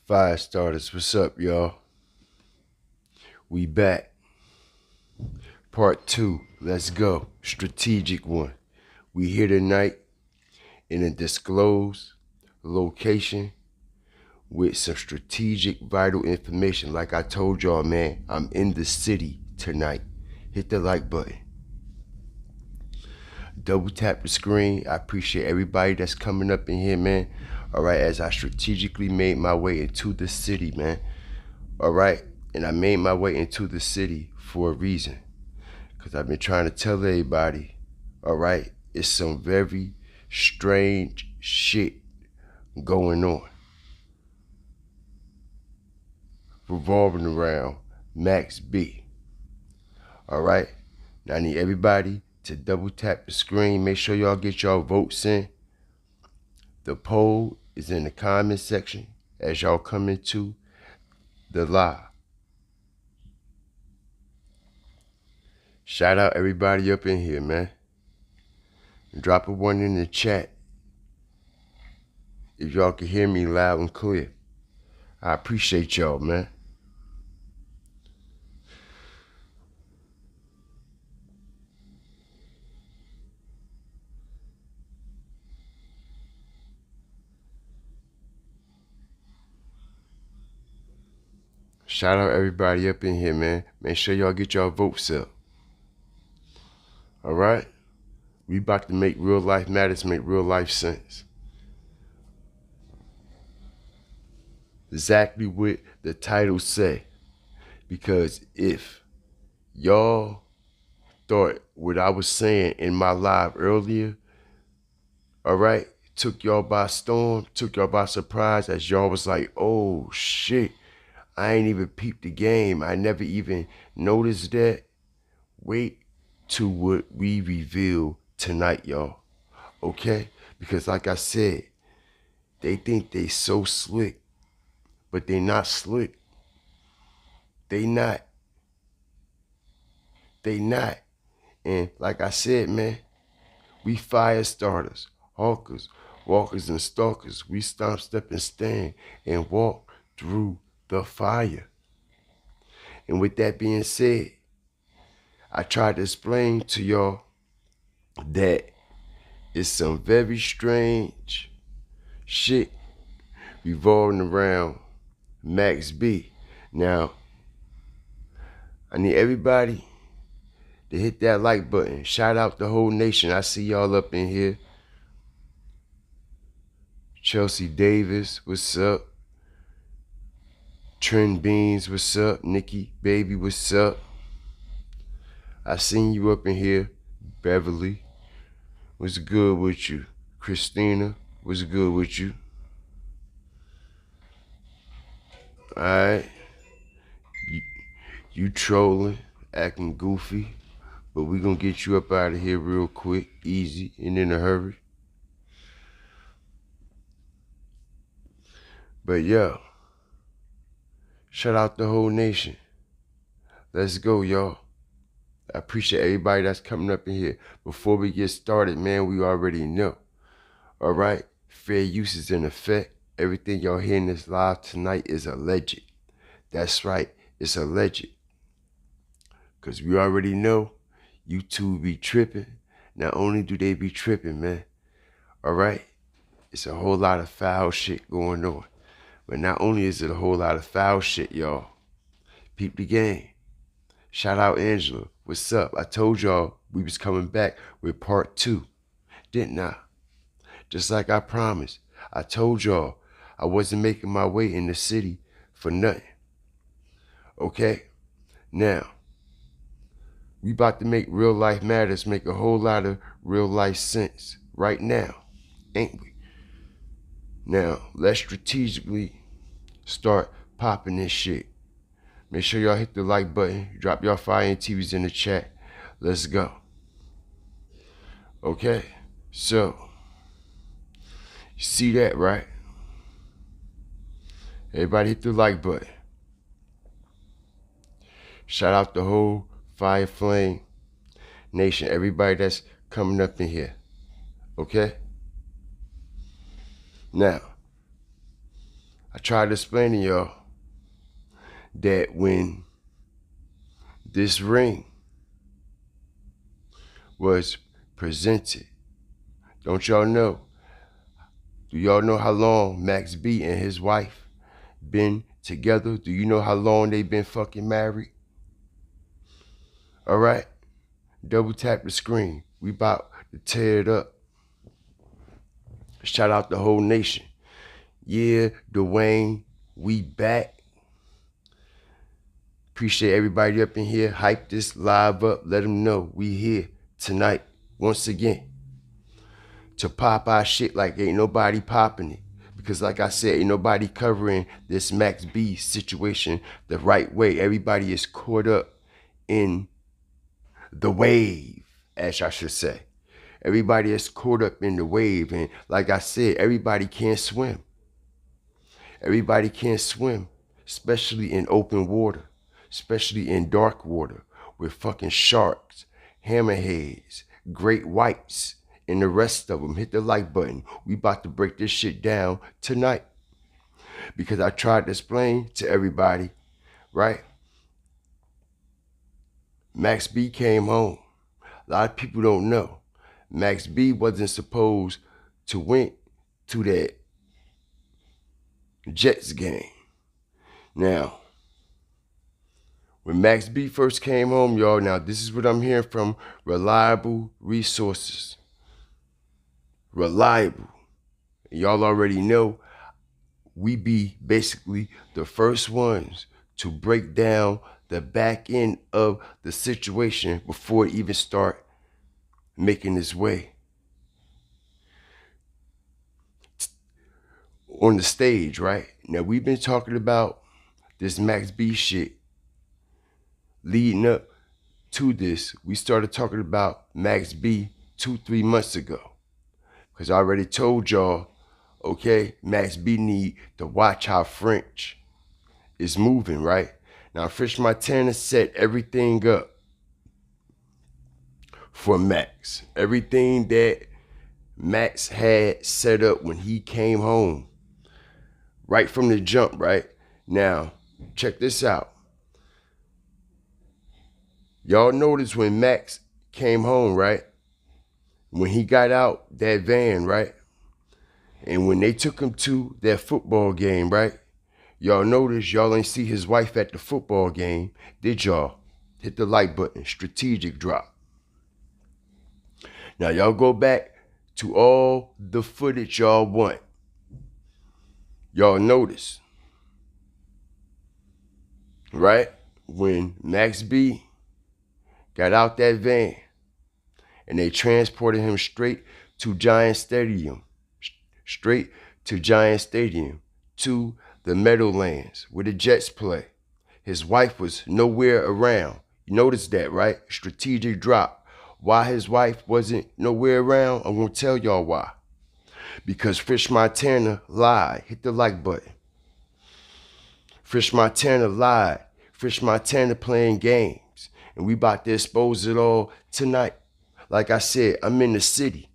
Fire starters, what's up, y'all? We back. Part 2, let's go. Strategic one. We here tonight in a disclosed location with some strategic vital information. Like I told y'all, man, I'm in the city tonight. Hit the like button. Double tap the screen. I appreciate everybody that's coming up in here, man. All right, as I strategically made my way into the city, man. All right, and I made my way into the city for a reason. Because I've been trying to tell everybody, all right, it's some very strange shit going on. Revolving around Max B. All right, now I need everybody to double tap the screen. Make sure y'all get y'all votes in. The poll is in the comment section as y'all come into the live. Shout out everybody up in here, man. Drop a one in the chat if y'all can hear me loud and clear. I appreciate y'all, man. Shout out everybody up in here, man. Make sure y'all get y'all votes up. All right? We about to make real life matters, make real life sense. Exactly what the title say. Because if y'all thought what I was saying in my live earlier, all right, took y'all by storm, took y'all by surprise, as y'all was like, oh shit, I ain't even peeped the game. I never even noticed that. Wait to what we reveal tonight, y'all. Okay? Because like I said, they think they so slick, but they not slick. They not. They not. And like I said, man, we fire starters, hawkers, walkers, and stalkers. We stomp, step, and stand and walk through the fire. And with that being said, I tried to explain to y'all that it's some very strange shit revolving around Max B. Now, I need everybody to hit that like button. Shout out the whole nation. I see y'all up in here. Chelsea Davis, what's up? Trend Beans, what's up? Nikki, baby, what's up? I seen you up in here. Beverly, what's good with you? Christina, what's good with you? Alright. You trolling, acting goofy, but we gonna get you up out of here real quick, easy, and in a hurry. But yo, shout out the whole nation. Let's go, y'all. I appreciate everybody that's coming up in here. Before we get started, man, we already know. All right? Fair use is in effect. Everything y'all hear in this live tonight is alleged. That's right. It's alleged. Because we already know YouTube be tripping. Not only do they be tripping, man. All right? It's a whole lot of foul shit going on. But not only is it a whole lot of foul shit, y'all. Peep the game. Shout out Angela. What's up? I told y'all we was coming back with part 2. Didn't I? Just like I promised. I told y'all I wasn't making my way in the city for nothing. Okay? Now, we about to make real life matters, make a whole lot of real life sense right now, ain't we? Now, let's strategically start popping this shit. Make sure y'all hit the like button. Drop y'all fire and TVs in the chat. Let's go. Okay? So, you see that, right? Everybody hit the like button. Shout out the whole Fire Flame Nation. Everybody that's coming up in here. Okay? Now, I tried to explain to y'all that when this ring was presented, don't y'all know? Do y'all know how long Max B and his wife been together? Do you know how long they been fucking married? All right, double tap the screen. We about to tear it up. Shout out the whole nation. Yeah, Dwayne, we back. Appreciate everybody up in here. Hype this live up. Let them know we here tonight once again to pop our shit like ain't nobody popping it. Because like I said, ain't nobody covering this Max B situation the right way. Everybody is caught up in the wave, as I should say. Everybody is caught up in the wave. And like I said, everybody can't swim. Everybody can't swim, especially in open water, especially in dark water with fucking sharks, hammerheads, great whites, and the rest of them. Hit the like button. We about to break this shit down tonight. Because I tried to explain to everybody, right? Max B came home. A lot of people don't know. Max B wasn't supposed to went to that Jets game. Now, when Max B first came home, y'all, now this is what I'm hearing from reliable resources. Reliable. Y'all already know we be basically the first ones to break down the back end of the situation before it even start making its way on the stage, right? Now, we've been talking about this Max B shit leading up to this. We started talking about Max B 2-3 months ago. Because I already told y'all, okay, Max B need to watch how French is moving, right? Now, French Montana set everything up for Max. Everything that Max had set up when he came home. Right from the jump, right? Now, check this out. Y'all notice when Max came home, right? When he got out that van, right? And when they took him to that football game, right? Y'all notice y'all ain't see his wife at the football game, did y'all? Hit the like button, strategic drop. Now y'all go back to all the footage y'all want. Y'all notice, right? When Max B got out that van and they transported him straight to Giant Stadium, to the Meadowlands where the Jets play. His wife was nowhere around. You notice that, right? Strategic drop. Why his wife wasn't nowhere around? I'm going to tell y'all why. Because Fish Montana lied. Hit the like button. Fish Montana lied. Fish Montana playing games. And we about to expose it all tonight. Like I said, I'm in the city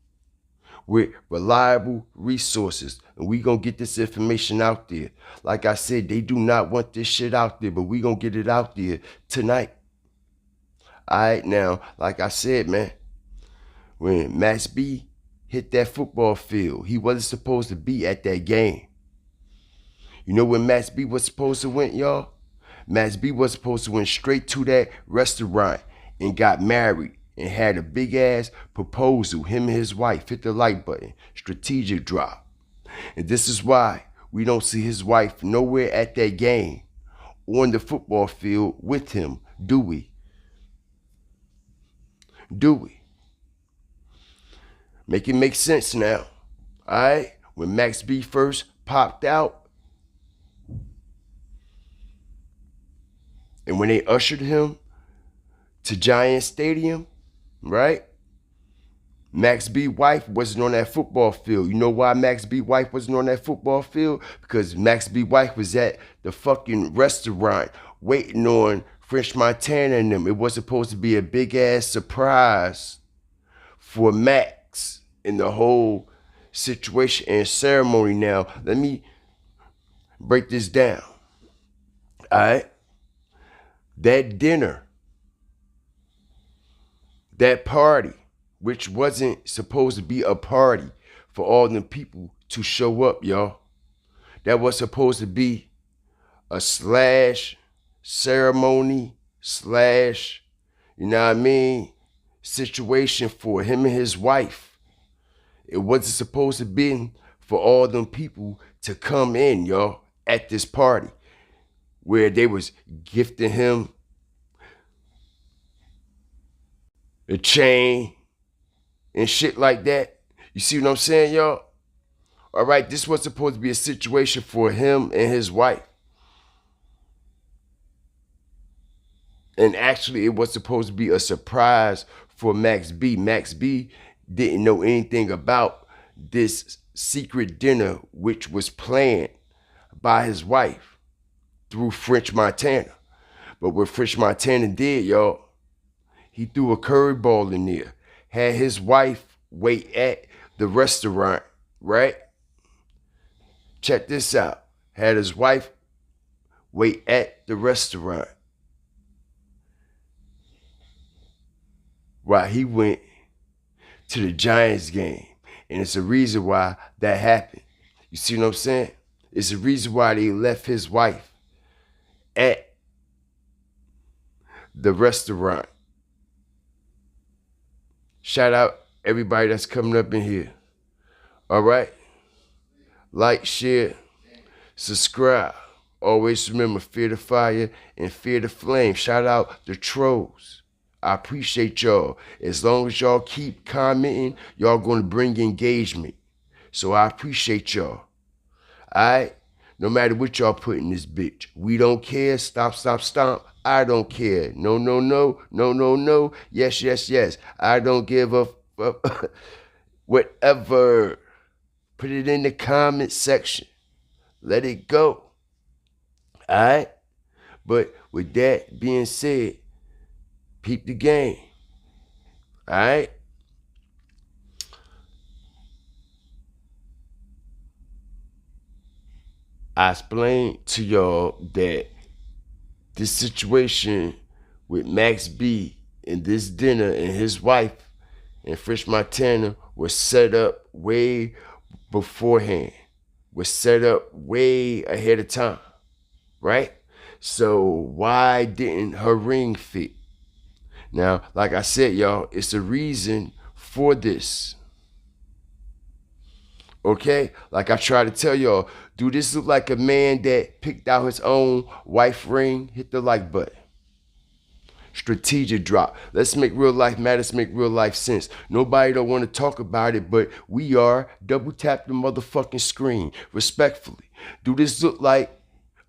with reliable resources. And we gonna get this information out there. Like I said, they do not want this shit out there, but we gonna get it out there tonight. All right, now, like I said, man, when Max B hit that football field, he wasn't supposed to be at that game. You know where Max B was supposed to went, y'all? Max B was supposed to went straight to that restaurant and got married and had a big ass proposal. Him and his wife. Hit the like button. Strategic drop. And this is why we don't see his wife nowhere at that game on the football field with him. Do we? Do we? Make it make sense now. All right? When Max B first popped out and when they ushered him to Giant Stadium, right? Max B wife wasn't on that football field. You know why Max B wife wasn't on that football field? Because Max B wife was at the fucking restaurant waiting on French Montana and them. It was supposed to be a big ass surprise for Max in the whole situation and ceremony. Now, let me Break this down. All right? That dinner, that party, which wasn't supposed to be a party for all them people to show up, y'all. That was supposed to be a slash ceremony slash, you know what I mean, situation for him and his wife. It wasn't supposed to be for all them people to come in, y'all, at this party where they was gifting him a chain and shit like that. You see what I'm saying, y'all? All right, this was supposed to be a situation for him and his wife. And actually, it was supposed to be a surprise for Max B. Max B didn't know anything about this secret dinner, which was planned by his wife through French Montana. But what French Montana did, y'all, he threw a curveball in there. Had his wife wait at the restaurant, right? Check this out. Had his wife wait at the restaurant while he went to the Giants game. And it's a reason why that happened. You see what I'm saying? It's a reason why they left his wife at the restaurant. Shout out everybody that's coming up in here. All right? Like, share, subscribe. Always remember, fear the fire and fear the flame. Shout out the trolls. I appreciate y'all. As long as y'all keep commenting, y'all gonna bring engagement. So I appreciate y'all. Alright? No matter what y'all put in this bitch. We don't care. Stop, stop, stomp. I don't care. No, no, no. No, no, no. Yes, yes, yes. I don't give a fuck. Whatever. Put it in the comment section. Let it go. Alright? But with that being said, peep the game. Alright? I explained to y'all that this situation with Max B and this dinner and his wife and French Montana was set up way beforehand. Was set up way ahead of time. Right? So why didn't her ring fit? Now, like I said, y'all, it's a reason for this. Okay? Like I try to tell y'all, do this look like a man that picked out his own wife ring? Hit the like button. Strategic drop. Let's make real life matters, make real life sense. Nobody don't want to talk about it, but we are. Double tap the motherfucking screen. Respectfully. Do this look like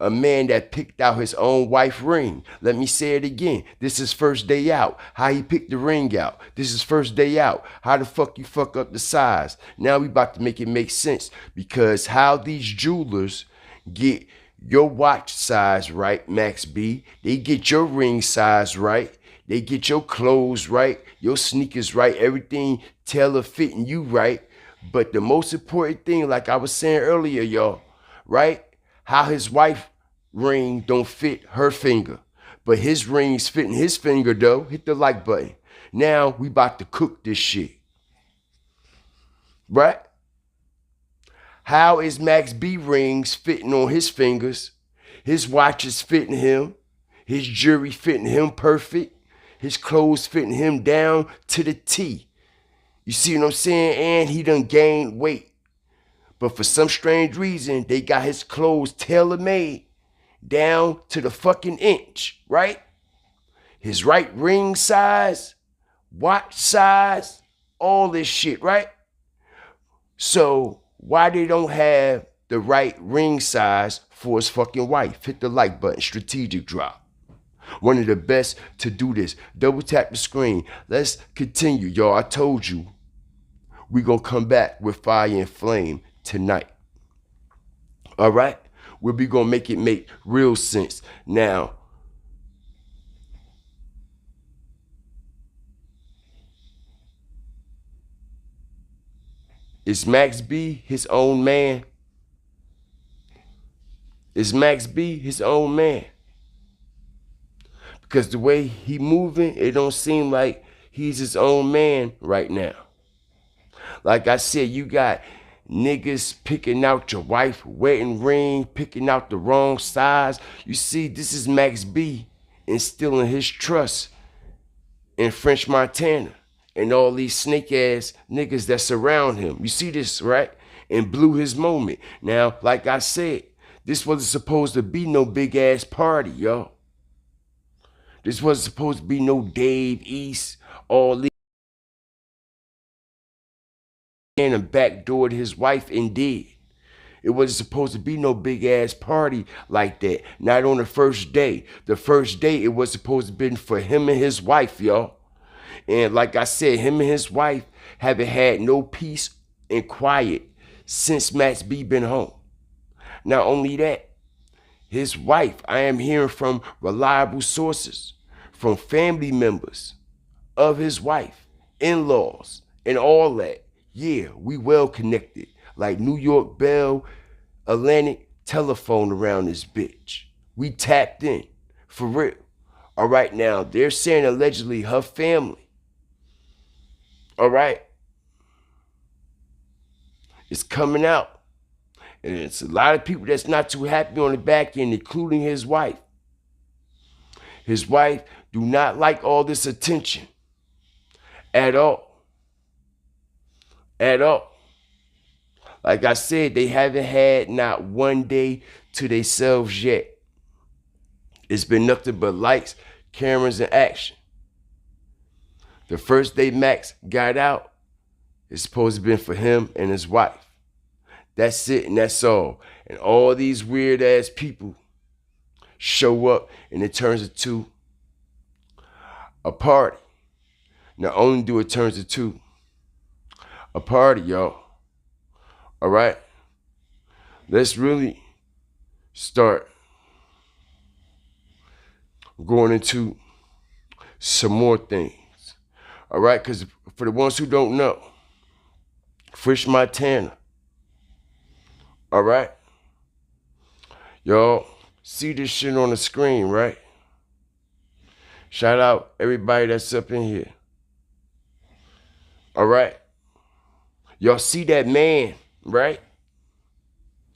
a man that picked out his own wife ring? Let me say it again. This is first day out. How he picked the ring out. This is first day out. How the fuck you fuck up the size? Now we about to make it make sense. Because how these jewelers get your watch size right, Max B. They get your ring size right. They get your clothes right. Your sneakers right. Everything tailor fitting you right. But the most important thing, like I was saying earlier, y'all, right? How his wife ring don't fit her finger. But his ring's fitting his finger though. Hit the like button. Now we about to cook this shit. Right? How is Max B rings fitting on his fingers? His watch is fitting him. His jewelry fitting him perfect. His clothes fitting him down to the T. You see what I'm saying? And he done gained weight. But for some strange reason, they got his clothes tailor-made down to the fucking inch, right? His right ring size, watch size, all this shit, right? So why they don't have the right ring size for his fucking wife? Hit the like button, strategic drop. One of the best to do this. Double tap the screen. Let's continue, y'all. I told you we gonna come back with fire and flame tonight. All right? We'll be gonna make it make real sense. Now, is Max B his own man? Is Max B his own man? Because the way he moving, it don't seem like he's his own man right now. Like I said, you got niggas picking out your wife wedding ring, picking out the wrong size. You see, this is Max B instilling his trust in French Montana and all these snake ass niggas that surround him. You see this, right? And blew his moment. Now, like I said, this wasn't supposed to be no big ass party, yo. This wasn't supposed to be no Dave East, all these and backdoored his wife and did. It wasn't supposed to be no big ass party like that. Not on the first day. The first day it was supposed to be for him and his wife, y'all. And like I said, him and his wife haven't had no peace and quiet since Max B been home. Not only that, his wife, I am hearing from reliable sources, from family members of his wife, in-laws, and all that. Yeah, we well connected. Like New York Bell Atlantic telephone around this bitch. We tapped in. For real. All right, now, they're saying allegedly her family. All right. It's coming out. And it's a lot of people that's not too happy on the back end, including his wife. His wife do not like all this attention. At all. At all. Like I said, they haven't had not one day to themselves yet. It's been nothing but lights, cameras, and action. The first day Max got out, it's supposed to have been for him and his wife. That's it and that's all. And all these weird ass people show up and it turns into a party. Not only do it turns into a party, y'all. All right? Let's really start going into some more things. All right? Because for the ones who don't know, French Montana. All right? Y'all see this shit on the screen, right? Shout out everybody that's up in here. All right? Y'all see that man, right?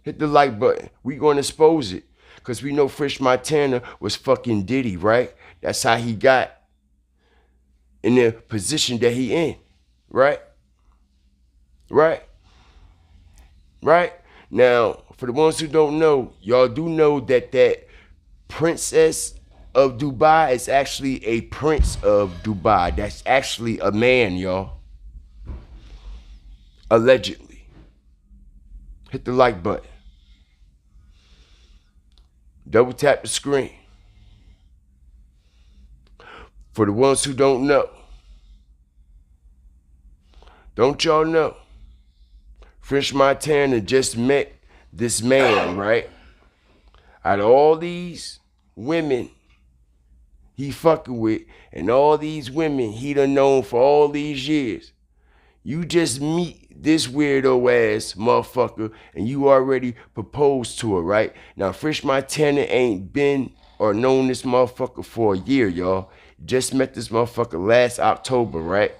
Hit the like button. We gonna expose it. Because we know French Montana was fucking Diddy, right? That's how he got in the position that he in. Right? Right? Right? Now, for the ones who don't know, y'all do know that that princess of Dubai is actually a prince of Dubai. That's actually a man, y'all. Allegedly. Hit the like button. Double tap the screen. For the ones who don't know. Don't y'all know? French Montana just met this man, right? Out of all these women he fucking with, and all these women he done known for all these years, you just meet this weirdo ass motherfucker and you already proposed to her, right? Now, French Montana ain't been or known this motherfucker for a year, y'all. Just met this motherfucker last October, right?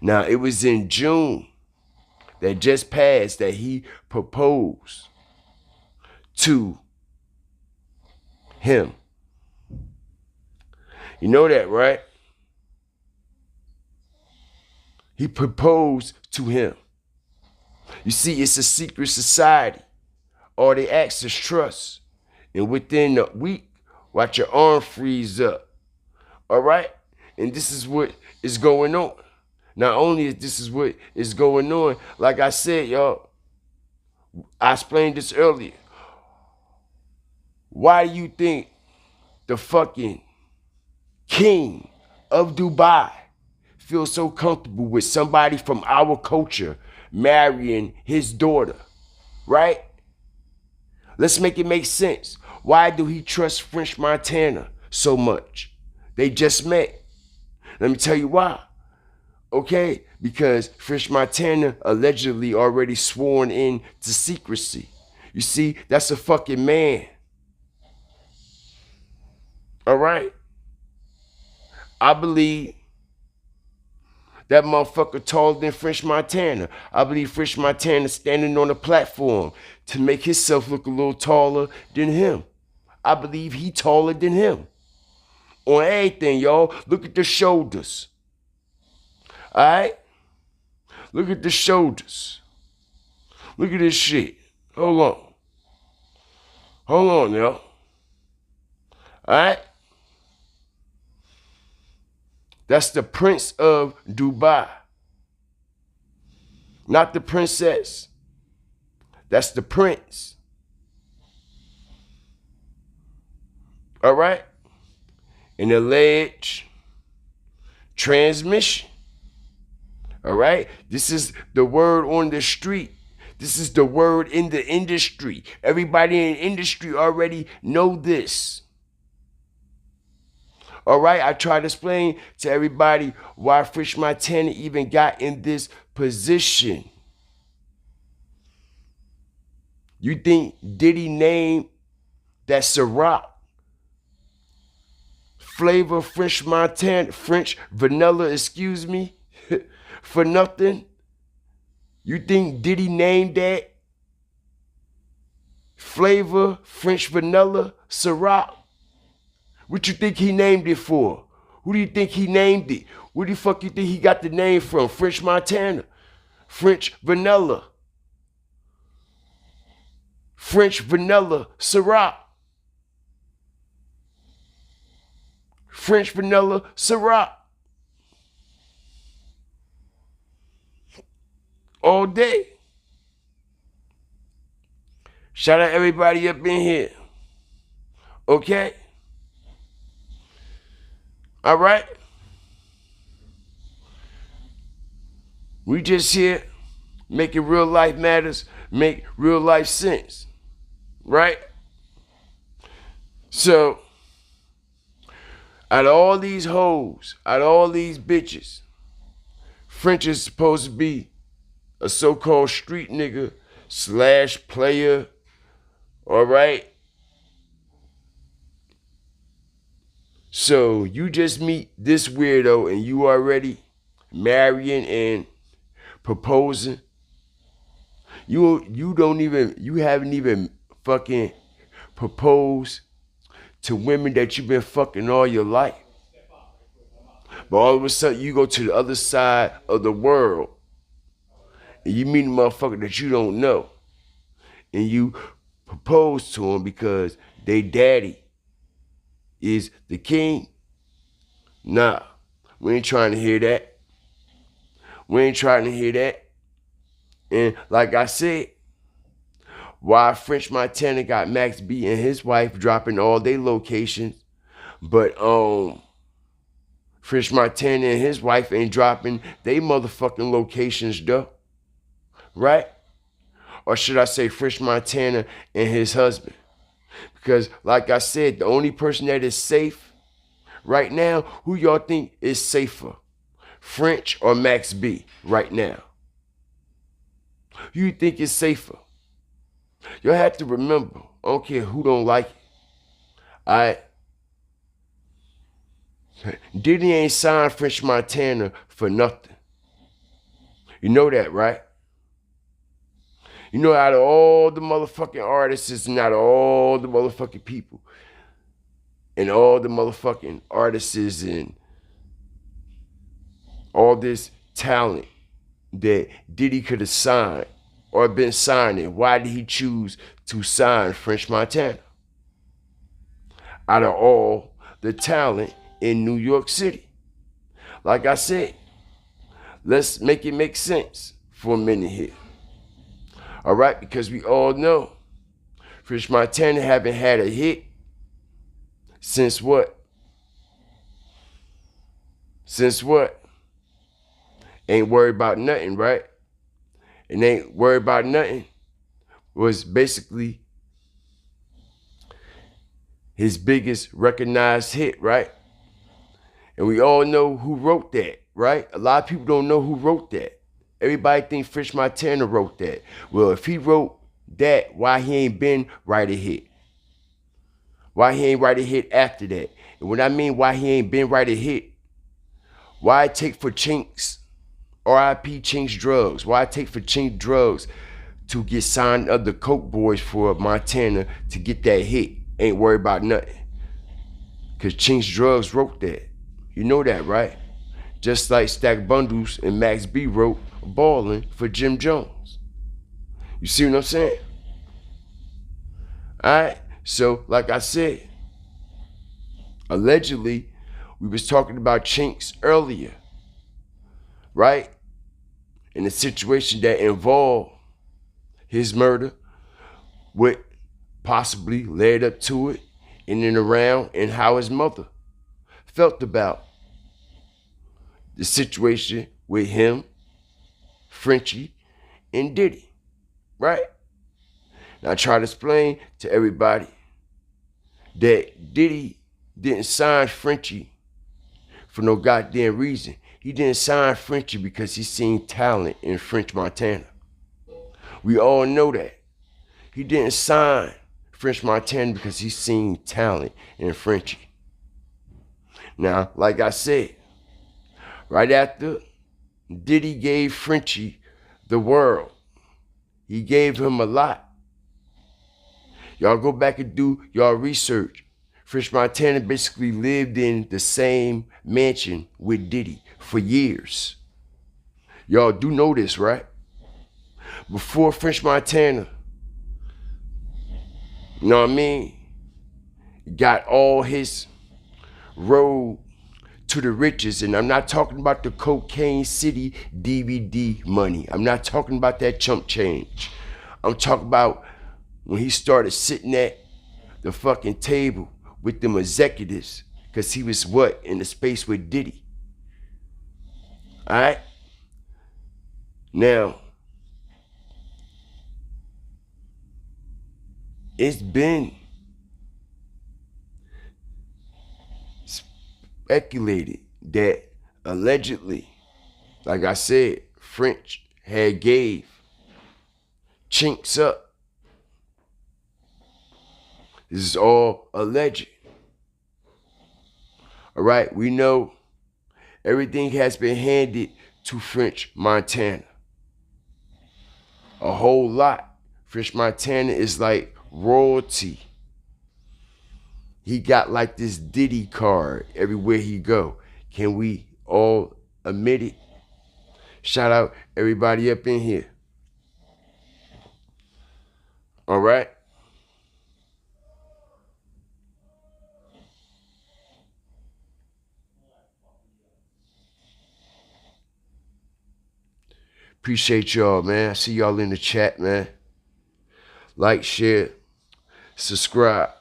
Now, it was in June that just passed that he proposed to him. You know that, right? He proposed to him. You see, it's a secret society. All they ask is trust. And within a week, watch your arm freeze up. All right? And this is what is going on. Not only is this what is going on, like I said, y'all, I explained this earlier. Why do you think the fucking king of Dubai feels so comfortable with somebody from our culture marrying his daughter, right? Let's make it make sense. Why do he trust French Montana so much? They just met. Let me tell you why. Okay, because French Montana allegedly already sworn in to secrecy. You see, that's a fucking man. All right? I believe that motherfucker taller than French Montana. I believe French Montana standing on a platform to make himself look a little taller than him. I believe he taller than him. On everything, y'all. Look at the shoulders. All right? Look at the shoulders. Look at this shit. Hold on. Hold on, y'all. All right? That's the Prince of Dubai. Not the princess. That's the prince. All right? An alleged transmission. All right? This is the word on the street. This is the word in the industry. Everybody in the industry already know this. All right? I try to explain to everybody why French Montana even got in this position. You think Diddy named that Ciroc flavor French vanilla, excuse me, for nothing? You think Diddy named that flavor French vanilla Ciroc? What you think he named it for? Who do you think he named it? Where the fuck you think he got the name from? French Montana. French vanilla. French vanilla Ciroc. French vanilla Ciroc. All day. Shout out everybody up in here. Okay? All right? We just here making real life matters, make real life sense. Right? So, out of all these hoes, out of all these bitches, French is supposed to be a so-called street nigga / player. All right? So you just meet this weirdo and you already marrying and proposing. You haven't even fucking proposed to women that you've been fucking all your life. But all of a sudden you go to the other side of the world and you meet a motherfucker that you don't know. And you propose to him because they daddy is the king. Nah, we ain't trying to hear that. We ain't trying to hear that. And like I said, why French Montana got Max B and his wife dropping all their locations, but French Montana and his wife ain't dropping they motherfucking locations though. Right? Or should I say French Montana and his husband? Because like I said, the only person that is safe right now, who y'all think is safer? French or Max B right now? Who you think is safer? Y'all have to remember, I don't care who don't like it. Alright? Diddy ain't signed French Montana for nothing. You know that, right? You know, out of all the motherfucking artists and out of all the motherfucking people and all the motherfucking artists and all this talent that Diddy could have signed or been signing, why did he choose to sign French Montana? Out of all the talent in New York City. Like I said, let's make it make sense for a minute here. All right, because we all know French Montana haven't had a hit since what? Since what? Ain't Worried About Nothing, right? And Ain't Worried About Nothing was basically his biggest recognized hit, right? And we all know who wrote that, right? A lot of people don't know who wrote that. Everybody thinks French Montana wrote that. Well, if he wrote that, why he ain't been write a hit? Why he ain't write a hit after that? And what I mean why he ain't been write a hit, why it take for Chinks, R.I.P. Chinks Drugs, why it take for Chinks Drugs to get signed of the Coke Boys for Montana to get that hit? Ain't worried about nothing. Cause Chinks Drugs wrote that. You know that, right? Just like Stack Bundles and Max B wrote Ballin' for Jim Jones. You see what I'm saying? Alright? So, like I said, allegedly, we was talking about Chinks earlier, right? In a situation that involved his murder, what possibly led up to it, in and around, and how his mother felt about the situation with him, Frenchie, and Diddy, right? Now I try to explain to everybody that Diddy didn't sign Frenchie for no goddamn reason. He didn't sign Frenchie because he seen talent in French Montana. We all know that. He didn't sign French Montana because he seen talent in Frenchie. Now, like I said, right after Diddy gave Frenchie the world, he gave him a lot. Y'all go back and do y'all research. French Montana basically lived in the same mansion with Diddy for years. Y'all do know this, right? Before French Montana, you know what I mean, got all his road to the riches, and I'm not talking about the Cocaine City DVD money. I'm not talking about that chump change. I'm talking about when he started sitting at the fucking table with them executives, because he was what? In the space with Diddy. Alright? Now, it's been speculated that allegedly, like I said, French had gave Chinks up. This is all alleged. All right, we know everything has been handed to French Montana. A whole lot. French Montana is like royalty. He got like this Diddy card everywhere he go. Can we all admit it? Shout out everybody up in here. All right? Appreciate y'all, man. I see y'all in the chat, man. Like, share, subscribe.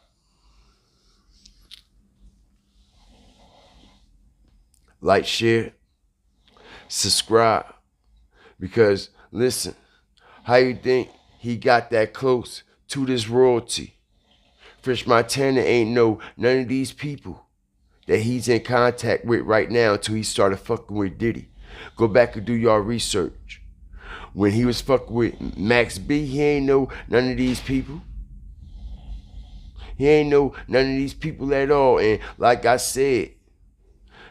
Like, share, subscribe. Because, listen, how you think he got that close to this royalty? French Montana ain't know none of these people that he's in contact with right now until he started fucking with Diddy. Go back and do y'all research. When he was fucking with Max B, he ain't know none of these people. He ain't know none of these people at all. And like I said,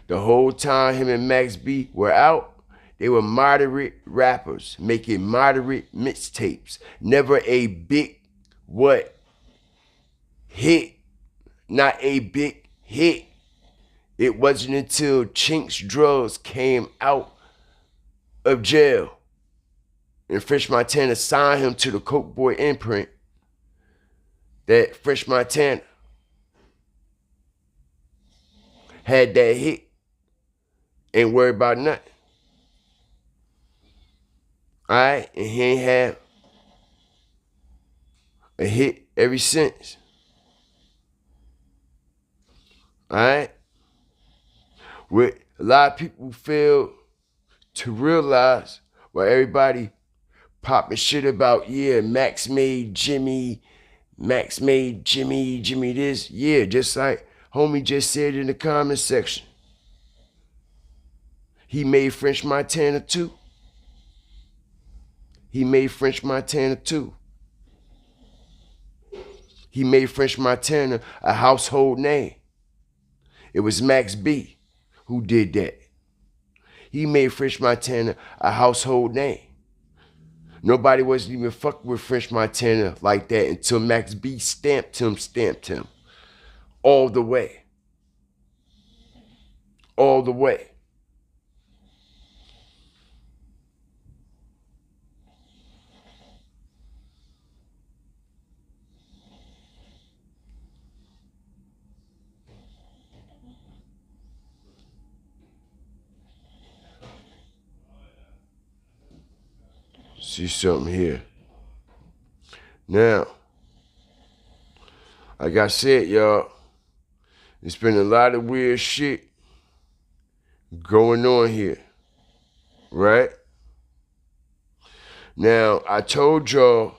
the whole time him and Max B were out, they were moderate rappers making moderate mixtapes. Never a big hit. Not a big hit. It wasn't until Chinks Drugs came out of jail and French Montana signed him to the Coke Boy imprint that French Montana had that hit. Ain't worried about nothing. Alright? And he ain't had a hit ever since. Alright? What a lot of people fail to realize, why everybody popping shit about, yeah, Max made Jimmy this. Yeah, just like homie just said in the comment section. He made French Montana too. He made French Montana too. He made French Montana a household name. It was Max B who did that. He made French Montana a household name. Nobody wasn't even fucking with French Montana like that until Max B stamped him. All the way. All the way. See something here. Now, like I said, y'all, there's been a lot of weird shit going on here, right? Now, I told y'all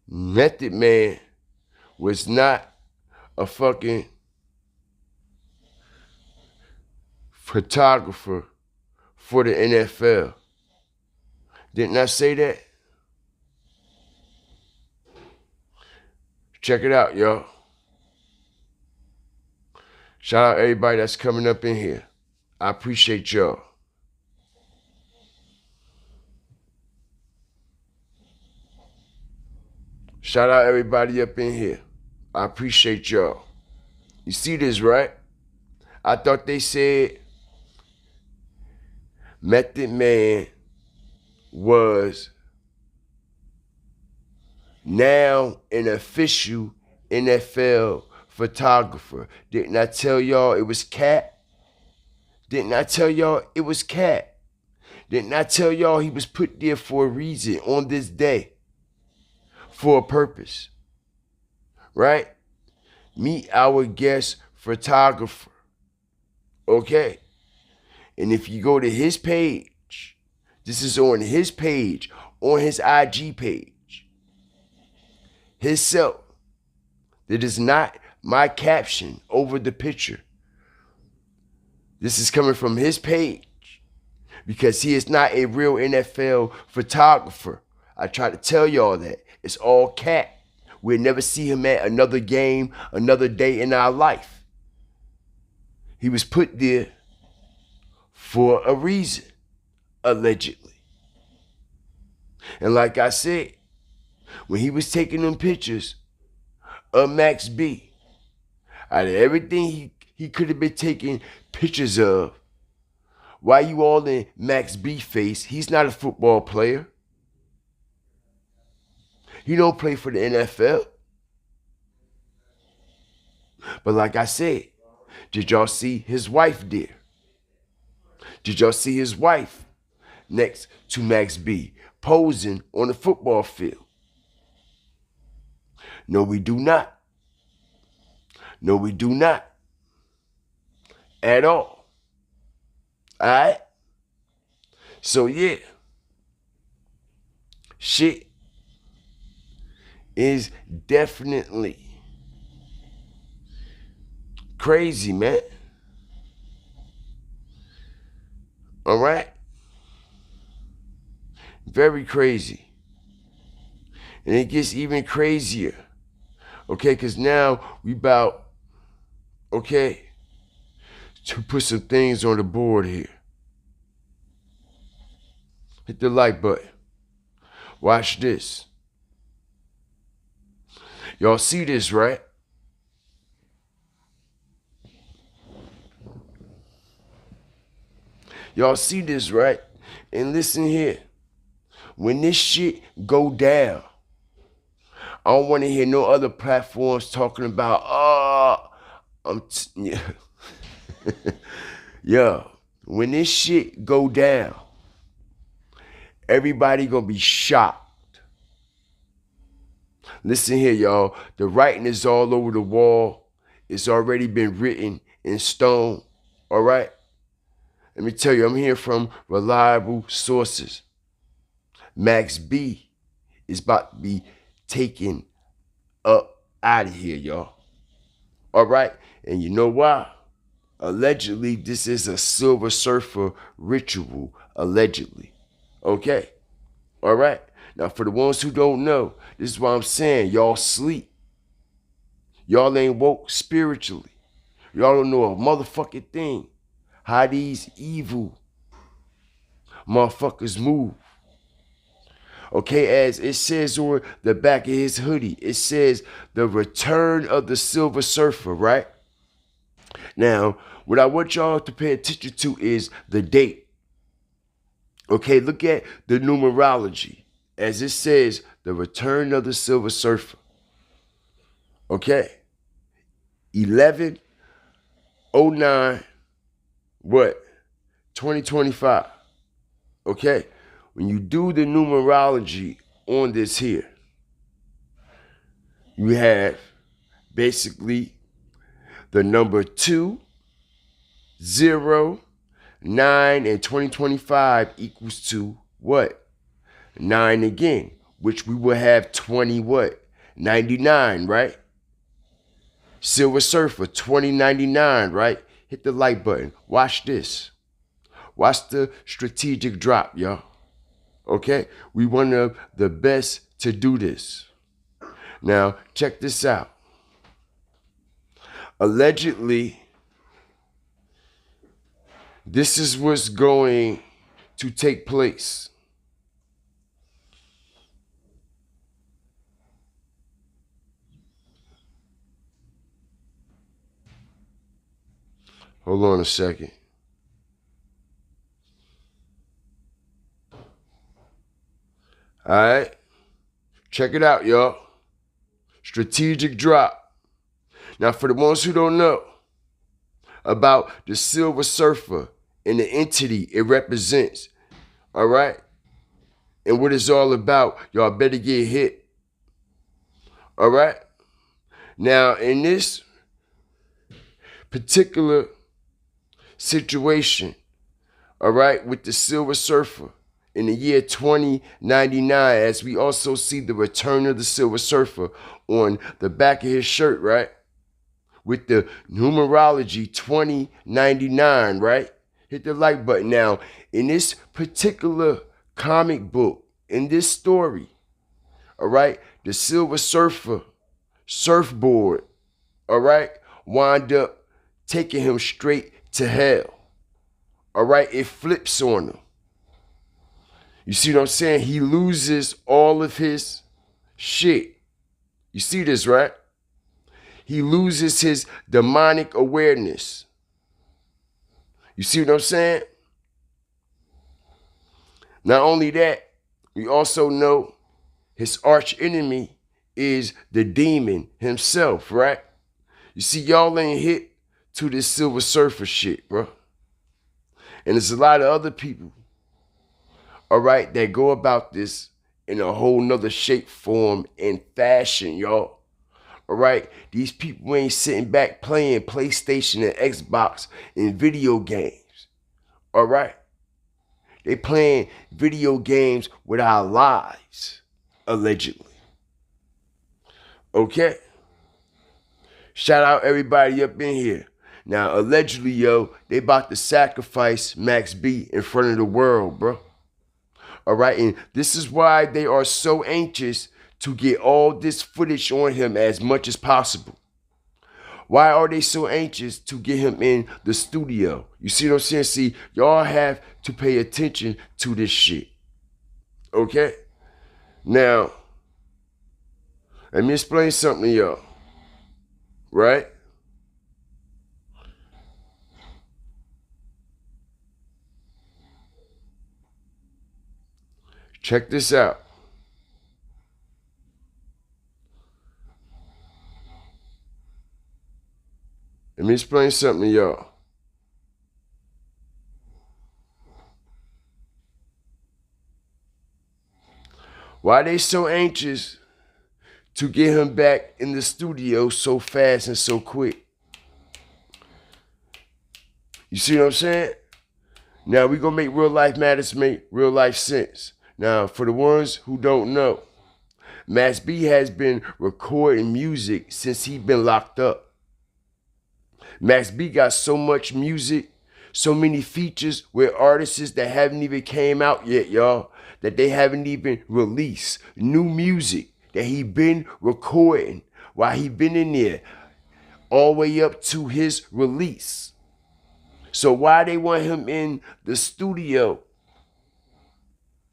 Method Man was not a fucking photographer for the NFL. Didn't I say that? Check it out, y'all. Shout out everybody that's coming up in here. I appreciate y'all. Shout out everybody up in here. I appreciate y'all. You see this, right? I thought they said Method Man was now an official NFL photographer. Didn't I tell y'all it was Cat? Didn't I tell y'all it was Cat? Didn't I tell y'all he was put there for a reason on this day? For a purpose. Right? Meet our guest photographer. Okay? And if you go to his page, this is on his page, on his IG page, himself. That is not my caption over the picture. This is coming from his page because he is not a real NFL photographer. I try to tell y'all that. It's all Cat. We'll never see him at another game, another day in our life. He was put there for a reason, allegedly. And like I said, when he was taking them pictures of Max B, out of everything he could have been taking pictures of, why you all in Max B face? He's not a football player. He don't play for the NFL. But like I said, did y'all see his wife there? Did y'all see his wife next to Max B posing on the football field? No, we do not. No, we do not. At all. Alright? So yeah. Shit is definitely crazy, man. Alright? Very crazy. And it gets even crazier. Okay, because now we about, okay, to put some things on the board here. Hit the like button. Watch this. Y'all see this, right? Y'all see this, right? And listen here. When this shit go down, I don't want to hear no other platforms talking about, yeah. Yeah. When this shit go down, everybody gonna be shocked. Listen here, y'all. The writing is all over the wall. It's already been written in stone. All right? Let me tell you, I'm hearing from reliable sources. Max B is about to be taken up out of here, y'all. All right? And you know why? Allegedly, this is a Silver Surfer ritual. Allegedly. Okay? All right? Now, for the ones who don't know, this is what I'm saying. Y'all sleep. Y'all ain't woke spiritually. Y'all don't know a motherfucking thing. How these evil motherfuckers move. Okay, as it says on the back of his hoodie, it says the return of the Silver Surfer, right? Now, what I want y'all to pay attention to is the date. Okay, look at the numerology. As it says, the return of the Silver Surfer. Okay? 11/09, what? 2025. Okay? When you do the numerology on this here, you have basically the number 2, 0, 9, and 2025 equals to what? 9 again, which we will have 20 what? 99, right? Silver Surfer 2099, right? Hit the like button. Watch this. Watch the strategic drop, y'all. Okay? We one of the best to do this. Now, check this out. Allegedly, this is what's going to take place. Hold on a second. All right. Check it out, y'all. Strategic drop. Now, for the ones who don't know about the Silver Surfer and the entity it represents, all right, and what it's all about, y'all better get hit. All right. Now, in this particular situation, all right, with the Silver Surfer in the year 2099, as we also see the return of the Silver Surfer on the back of his shirt, right, with the numerology 2099, right? Hit the like button. Now, in this particular comic book, in this story, all right, the Silver Surfer surfboard, all right, wind up taking him straight to hell. All right, it flips on him. You see what I'm saying? He loses all of his shit. You see this, right? He loses his demonic awareness. You see what I'm saying? Not only that, we also know his arch enemy is the demon himself, right? You see, y'all ain't hit to this Silver Surfer shit, bro. And there's a lot of other people, all right, that go about this in a whole nother shape, form, and fashion, y'all. All right, these people ain't sitting back playing PlayStation and Xbox and video games. All right, they playing video games with our lives, allegedly. Okay, shout out everybody up in here. Now, allegedly, yo, they about to sacrifice Max B in front of the world, bro. All right, and this is why they are so anxious to get all this footage on him as much as possible. Why are they so anxious to get him in the studio? You see what I'm saying? See, y'all have to pay attention to this shit. Okay? Now, let me explain something to y'all. Right? Check this out. Let me explain something to y'all. Why they so anxious to get him back in the studio so fast and so quick? You see what I'm saying? Now we gonna make real life matters make real life sense. Now, for the ones who don't know, Max B has been recording music since he been locked up. Max B got so much music, so many features with artists that haven't even came out yet, y'all, that they haven't even released new music that he been recording while he been in there all the way up to his release. So why they want him in the studio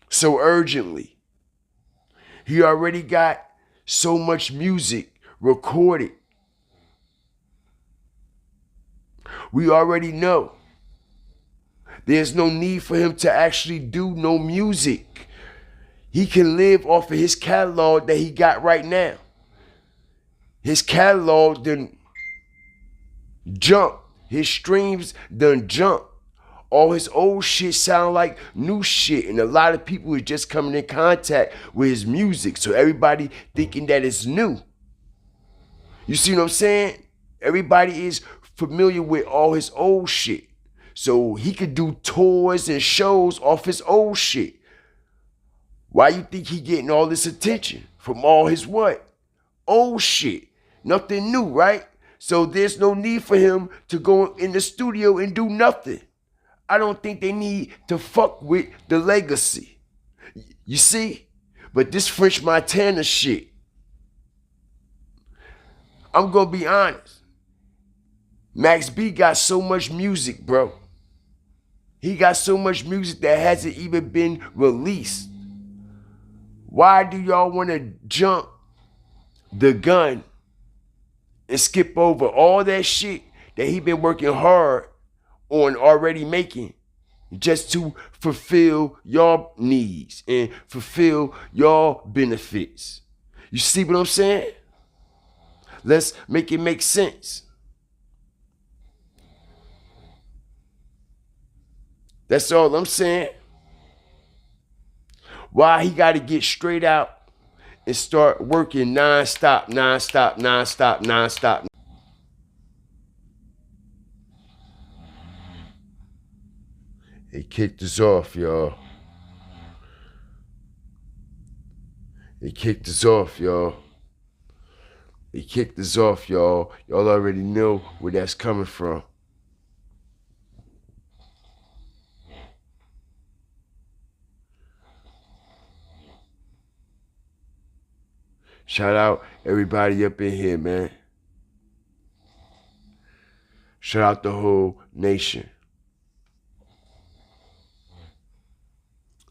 so urgently? He already got so much music recorded. We already know there's no need for him to actually do no music. He can live off of his catalog that he got right now. His catalog done jump. His streams done jump. All his old shit sound like new shit. And a lot of people is just coming in contact with his music. So everybody thinking that it's new. You see what I'm saying? Everybody is familiar with all his old shit. So he could do tours and shows off his old shit. Why you think he getting all this attention? From all his what? Old shit. Nothing new, right? So there's no need for him to go in the studio and do nothing. I don't think they need to fuck with the legacy. You see? But this French Montana shit, I'm gonna be honest. Max B got so much music, bro. He got so much music that hasn't even been released. Why do y'all want to jump the gun and skip over all that shit that he been working hard on already making just to fulfill y'all needs and fulfill y'all benefits? You see what I'm saying? Let's make it make sense. That's all I'm saying. Why he got to get straight out and start working non-stop. They kicked us off, y'all. They kicked us off, y'all. They kicked us off, y'all. Y'all already know where that's coming from. Shout out everybody up in here, man. Shout out the whole nation.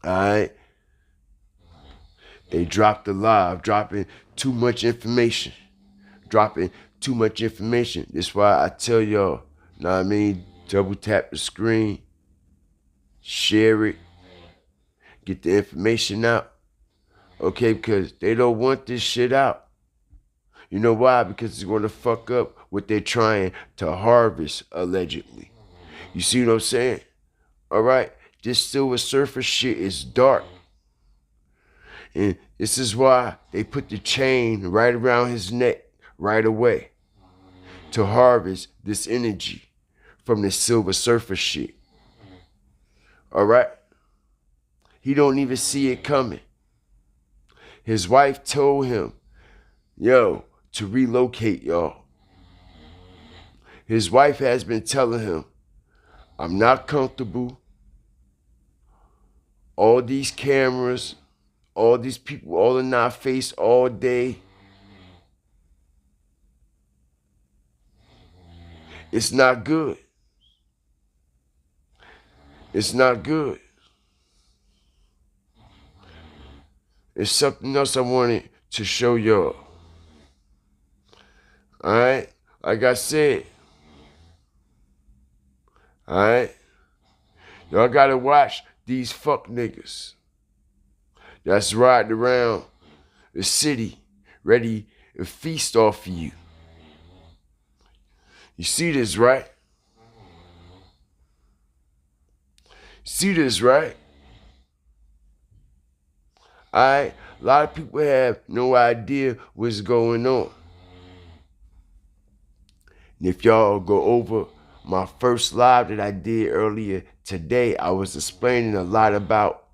Alright? They dropped the live, dropping too much information. Dropping too much information. That's why I tell y'all, know what I mean? Double tap the screen, share it, get the information out. Okay, because they don't want this shit out. You know why? Because it's going to fuck up what they're trying to harvest, allegedly. You see what I'm saying? All right? This Silver Surfer shit is dark. And this is why they put the chain right around his neck right away to harvest this energy from the Silver Surfer shit. All right? He don't even see it coming. His wife told him, yo, to relocate, y'all. His wife has been telling him, I'm not comfortable. All these cameras, all these people all in our face all day. It's not good. It's not good. There's something else I wanted to show y'all. Alright? Like I said. Alright? Y'all gotta watch these fuck niggas that's riding around the city ready to feast off of you. You see this, right? See this, right? Alright? A lot of people have no idea what's going on. And if y'all go over my first live that I did earlier today, I was explaining a lot about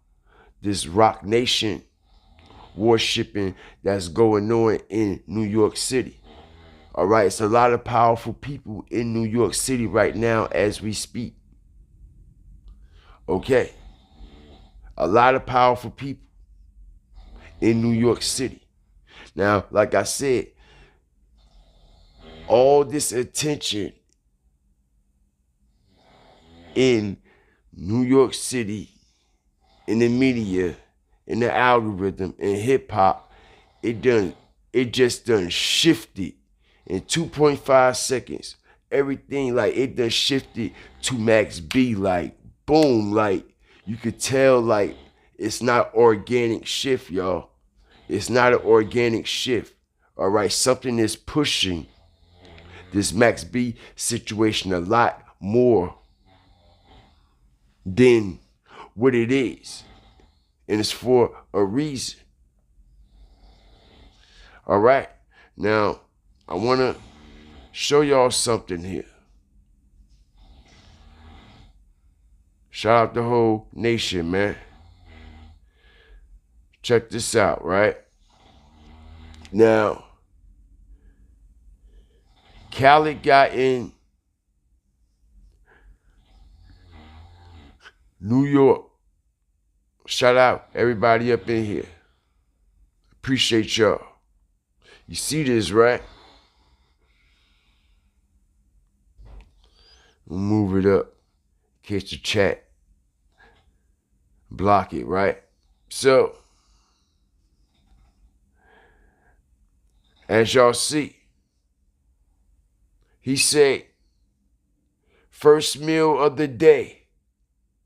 this Rock Nation worshiping that's going on in New York City. All right, it's a lot of powerful people in New York City right now as we speak. Okay, a lot of powerful people in New York City. Now, like I said, all this attention in New York City, in the media, in the algorithm, in hip hop, it just done shifted in 2.5 seconds. Everything, like, it done shifted to Max B, like, boom, like, you could tell, like, it's not organic shift, y'all. It's not an organic shift. All right, something is pushing this Max B situation a lot more than what it is. And it's for a reason. All right. Now, I want to show y'all something here. Shout out the whole nation, man. Check this out, right? Now, Khaled got in New York. Shout out everybody up in here. Appreciate y'all. You see this, right? We'll move it up in case the chat block it, right? So, as y'all see, he said, first meal of the day,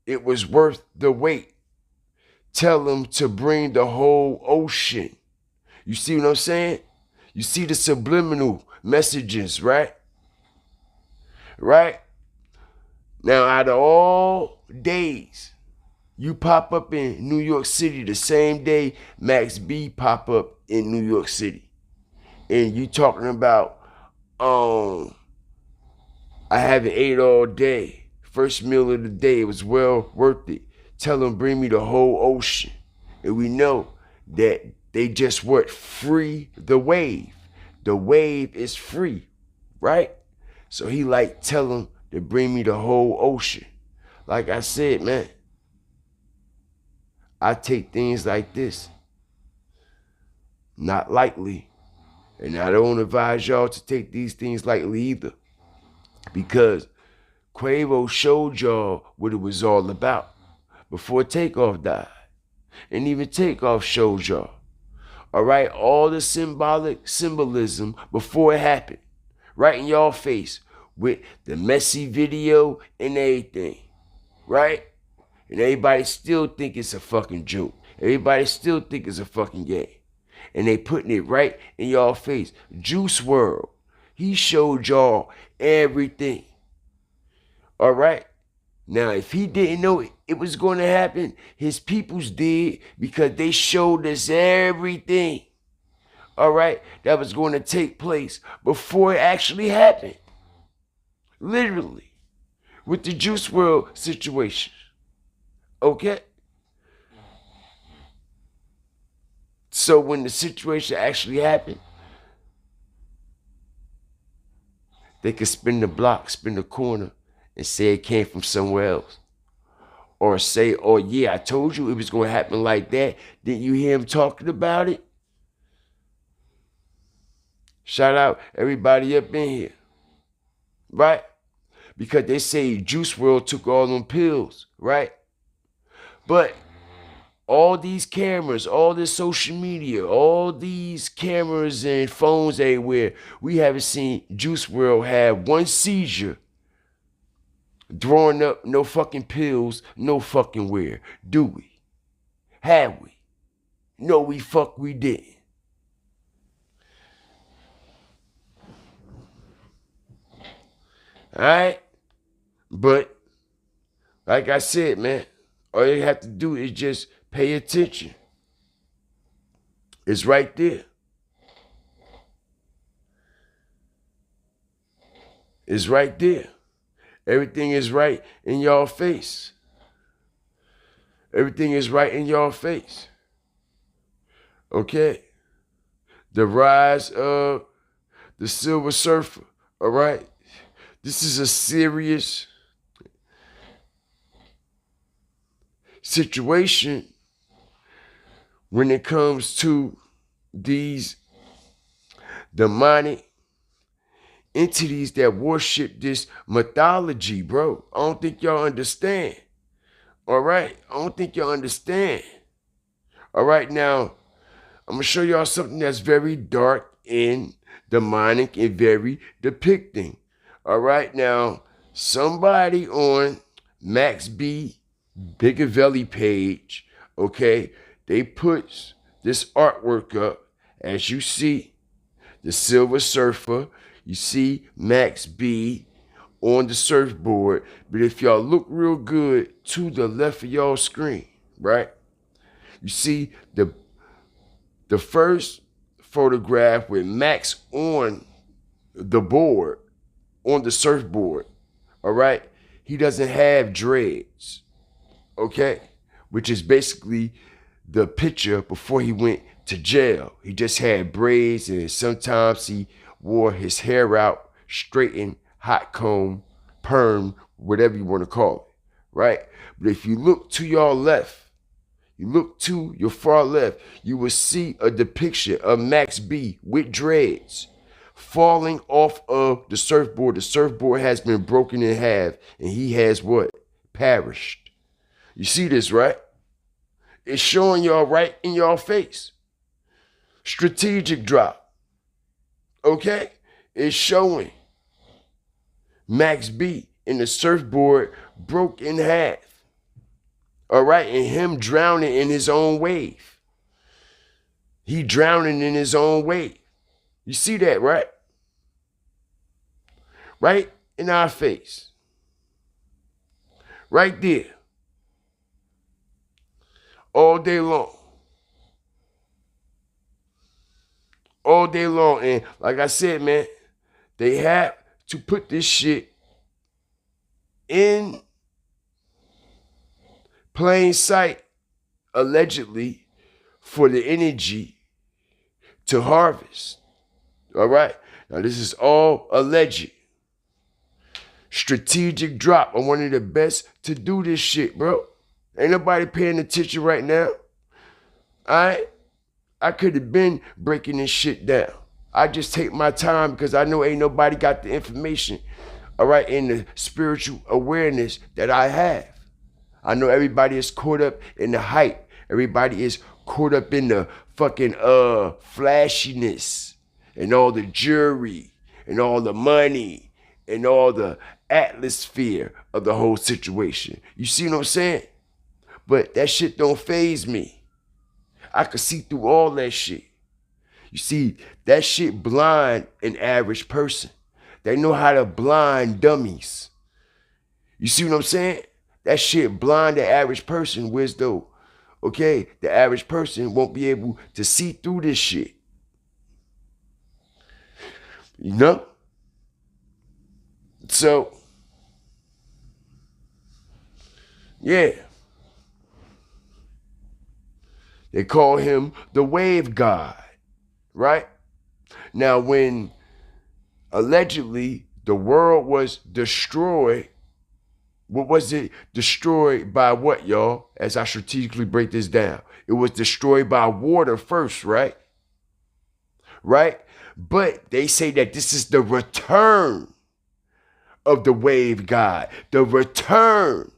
it was worth the wait. Tell him to bring the whole ocean. You see what I'm saying? You see the subliminal messages, right? Right? Now, out of all days, you pop up in New York City the same day Max B pop up in New York City. And you talking about, I haven't ate all day. First meal of the day, it was well worth it. Tell them bring me the whole ocean. And we know that they just what? Free the wave. The wave is free, right? So he like tell them to bring me the whole ocean. Like I said, man, I take things like this not lightly. And I don't advise y'all to take these things lightly either. Because Quavo showed y'all what it was all about before Takeoff died. And even Takeoff showed y'all. All right, all the symbolism before it happened. Right in y'all face with the messy video and everything. Right? And everybody still think it's a fucking joke. Everybody still think it's a fucking game. And they putting it right in y'all face. Juice WRLD, he showed y'all everything. All right? Now, if he didn't know it was going to happen, his peoples did, because they showed us everything. All right? That was going to take place before it actually happened. Literally. With the Juice WRLD situation. Okay? So when the situation actually happened, they could spin the block, spin the corner, and say it came from somewhere else. Or say, oh yeah, I told you it was going to happen like that. Didn't you hear him talking about it? Shout out everybody up in here. Right? Because they say Juice WRLD took all them pills, right? But all these cameras, all this social media, all these cameras and phones everywhere, we haven't seen Juice WRLD have one seizure, throwing up no fucking pills, no fucking where. Do we? Have we? No, we didn't. Alright? But, like I said, man, all you have to do is just pay attention. It's right there. It's right there. Everything is right in y'all face. Everything is right in y'all face. Okay? The rise of the Silver Surfer. All right? This is a serious situation when it comes to these demonic entities that worship this mythology, bro. I don't think y'all understand. All right? I don't think y'all understand. All right, now, I'm going to show y'all something that's very dark and demonic and very depicting. All right, now, somebody on Max B Bigavelli page, okay, they put this artwork up. As you see, the Silver Surfer, you see Max B on the surfboard. But if y'all look real good to the left of y'all screen, right, you see the first photograph with Max on the board, on the surfboard, all right? He doesn't have dreads, okay? Which is basically the picture before he went to jail. He just had braids, and sometimes he wore his hair out, straightened, hot comb, perm, whatever you want to call it, right? But if you look to your left, you look to your far left, you will see a depiction of Max B with dreads falling off of the surfboard. The surfboard has been broken in half, and he has what? Perished. You see this, right? It's showing y'all right in y'all face. Strategic drop. Okay? It's showing Max B in the surfboard broke in half. All right? And him drowning in his own wave. He drowning in his own wave. You see that, right? Right in our face. Right there. All day long. All day long. And like I said, man, they have to put this shit in plain sight, allegedly, for the energy to harvest. All right? Now, this is all alleged. Strategic drop. I'm one of the best to do this shit, bro. Ain't nobody paying attention right now. All right? I could have been breaking this shit down. I just take my time because I know ain't nobody got the information, all right, and the spiritual awareness that I have. I know everybody is caught up in the hype. Everybody is caught up in the fucking flashiness and all the jewelry and all the money and all the atmosphere of the whole situation. You see what I'm saying? But that shit don't faze me. I could see through all that shit. You see, that shit blind an average person. They know how to blind dummies. You see what I'm saying? That shit blind the average person, whereas though, okay, the average person won't be able to see through this shit. You know? So, yeah. They call him the wave god, right? Now, when allegedly the world was destroyed, what was it destroyed by what, y'all? As I strategically break this down. It was destroyed by water first, right? Right? But they say that this is the return of the wave god. The return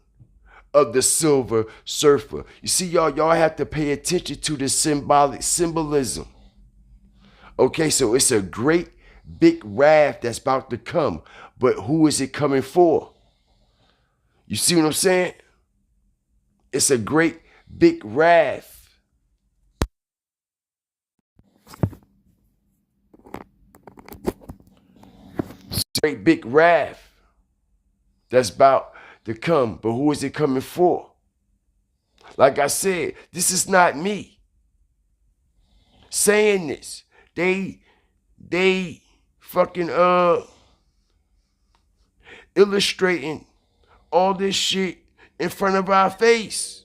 of the Silver Surfer. You see, y'all have to pay attention to the symbolism. Okay, so it's a great big raft that's about to come. But who is it coming for? You see what I'm saying? It's a great big raft. It's a great big raft that's about to come. But who is it coming for? Like I said, this is not me saying this. They fucking illustrating all this shit in front of our face.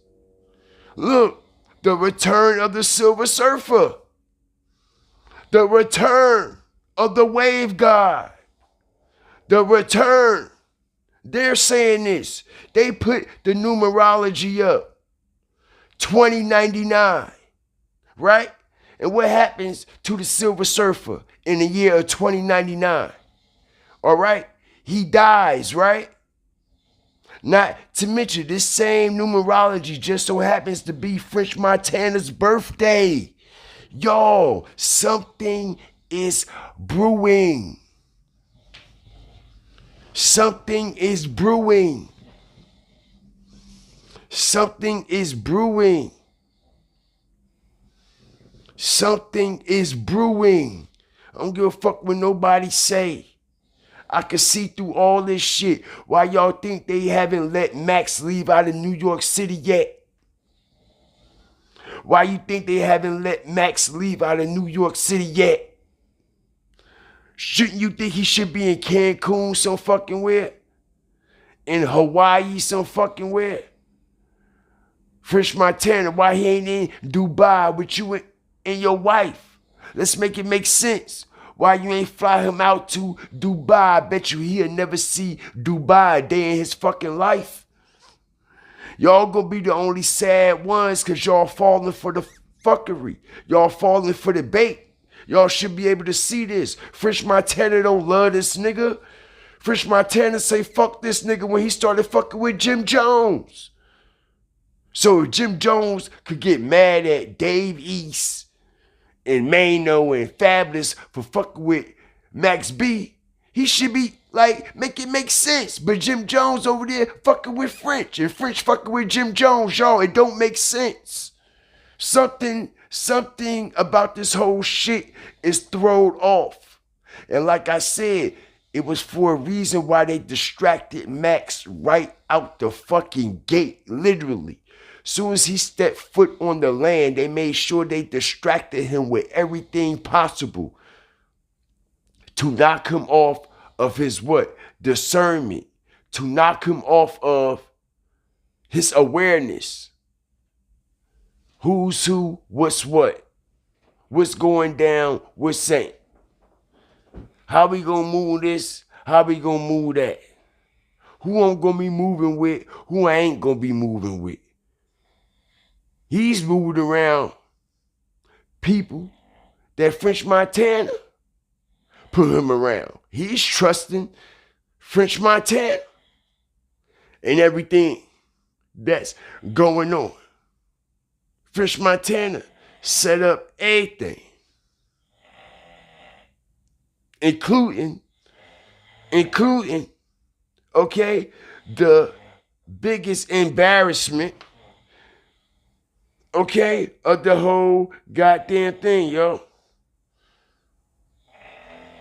Look, the return of the Silver Surfer. The return of the wave god. The return. They're saying this. They put the numerology up. 2099. Right? And what happens to the Silver Surfer in the year of 2099? All right? He dies, right? Not to mention, this same numerology just so happens to be French Montana's birthday. Y'all, something is brewing. Something is brewing. Something is brewing. Something is brewing. I don't give a fuck what nobody say. I can see through all this shit. Why y'all think they haven't let Max leave out of New York City yet? Why you think they haven't let Max leave out of New York City yet? Shouldn't you think he should be in Cancun some fucking where? In Hawaii some fucking where? French Montana, why he ain't in Dubai with you and your wife? Let's make it make sense. Why you ain't fly him out to Dubai? I bet you he'll never see Dubai a day in his fucking life. Y'all gonna be the only sad ones because y'all falling for the fuckery. Y'all falling for the bait. Y'all should be able to see this. French Montana don't love this nigga. French Montana say fuck this nigga when he started fucking with Jim Jones. So if Jim Jones could get mad at Dave East and Mano and Fabulous for fucking with Max B, he should be like, make it make sense. But Jim Jones over there fucking with French and French fucking with Jim Jones, y'all. It don't make sense. Something about this whole shit is thrown off. And like I said, it was for a reason why they distracted Max right out the fucking gate, literally. Soon as he stepped foot on the land, they made sure they distracted him with everything possible to knock him off of his what? Discernment. To knock him off of his awareness. Who's who, what's what? What's going down, what's ain't? How we gonna move this? How we gonna move that? Who I'm gonna be moving with? Who I ain't gonna be moving with? He's moved around people that French Montana put him around. He's trusting French Montana and everything that's going on. French Montana set up everything, including, okay, the biggest embarrassment, okay, of the whole goddamn thing, yo.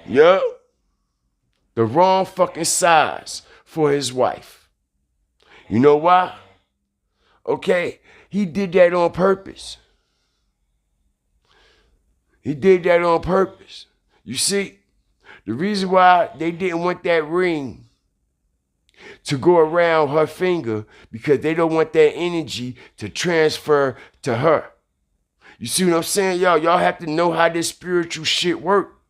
Yo. The wrong fucking size for his wife. You know why? Okay, he did that on purpose. He did that on purpose. You see, the reason why they didn't want that ring to go around her finger because they don't want that energy to transfer to her. You see what I'm saying, y'all? Y'all have to know how this spiritual shit work.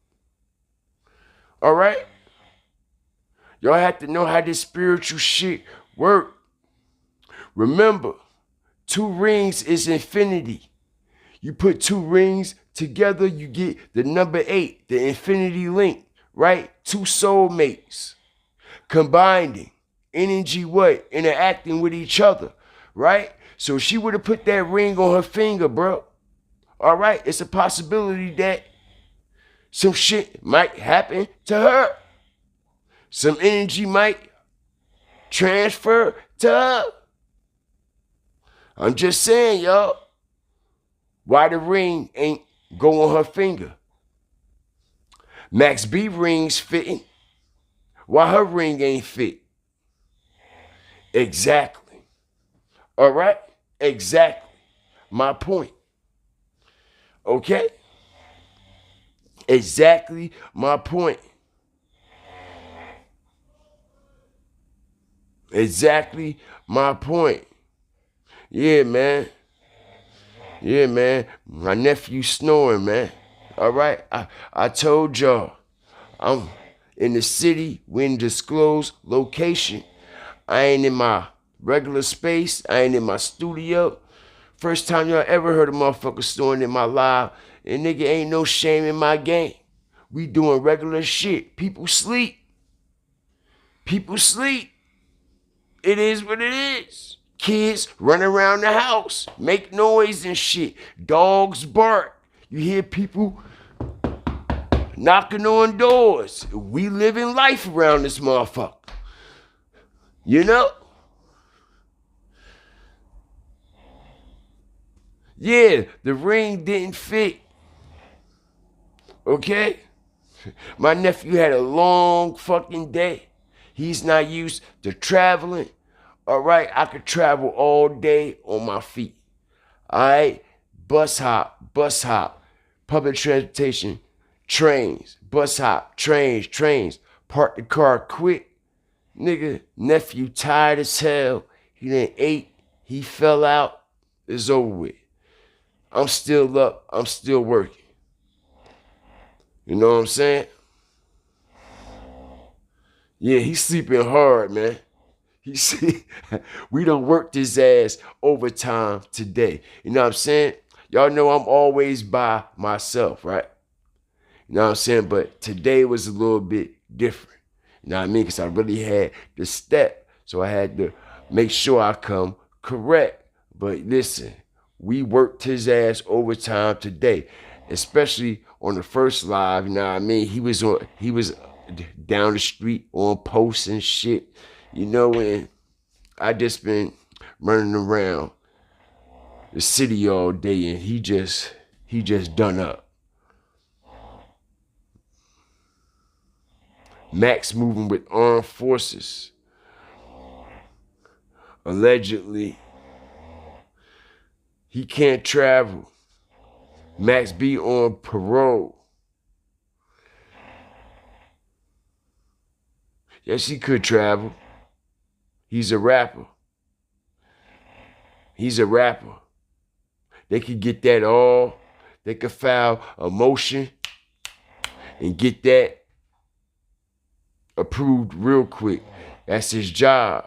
All right? Y'all have to know how this spiritual shit work. Remember, 2 rings is infinity. You put 2 rings together, you get the number 8, the infinity link, right? 2 soulmates combining energy, what? Interacting with each other, right? So if she would have put that ring on her finger, bro, all right, it's a possibility that some shit might happen to her. Some energy might transfer to her. I'm just saying, y'all, why the ring ain't go on her finger. Max B ring's fitting. Why her ring ain't fit? Exactly. All right? Exactly. My point. Okay? Exactly my point. Exactly my point. Yeah, man. Yeah, man. My nephew snoring, man. All right? I told y'all. I'm in the city. We're in disclosed location. I ain't in my regular space. I ain't in my studio. First time y'all ever heard a motherfucker snoring in my live. And nigga, ain't no shame in my game. We doing regular shit. People sleep. People sleep. It is what it is. Kids run around the house, make noise and shit. Dogs bark. You hear people knocking on doors. We living life around this motherfucker. You know? Yeah, the ring didn't fit. Okay? My nephew had a long fucking day. He's not used to traveling. All right, I could travel all day on my feet. All right, bus hop, public transportation, trains, bus hop, trains. Park the car quick. Nigga, nephew tired as hell. He done ate. He fell out. It's over with. I'm still up. I'm still working. You know what I'm saying? Yeah, he's sleeping hard, man. He see, we done worked his ass overtime today. You know what I'm saying? Y'all know I'm always by myself, right? You know what I'm saying? But today was a little bit different. You know what I mean? Because I really had the step. So I had to make sure I come correct. But listen, we worked his ass overtime today, especially on the first live. You know what I mean? He was down the street on posts and shit, you know, and I just been running around the city all day, and he just done up. Max moving with armed forces. Allegedly, he can't travel. Max be on parole. Yes, he could travel. He's a rapper. He's a rapper. They could get that all. They could file a motion and get that approved real quick. That's his job.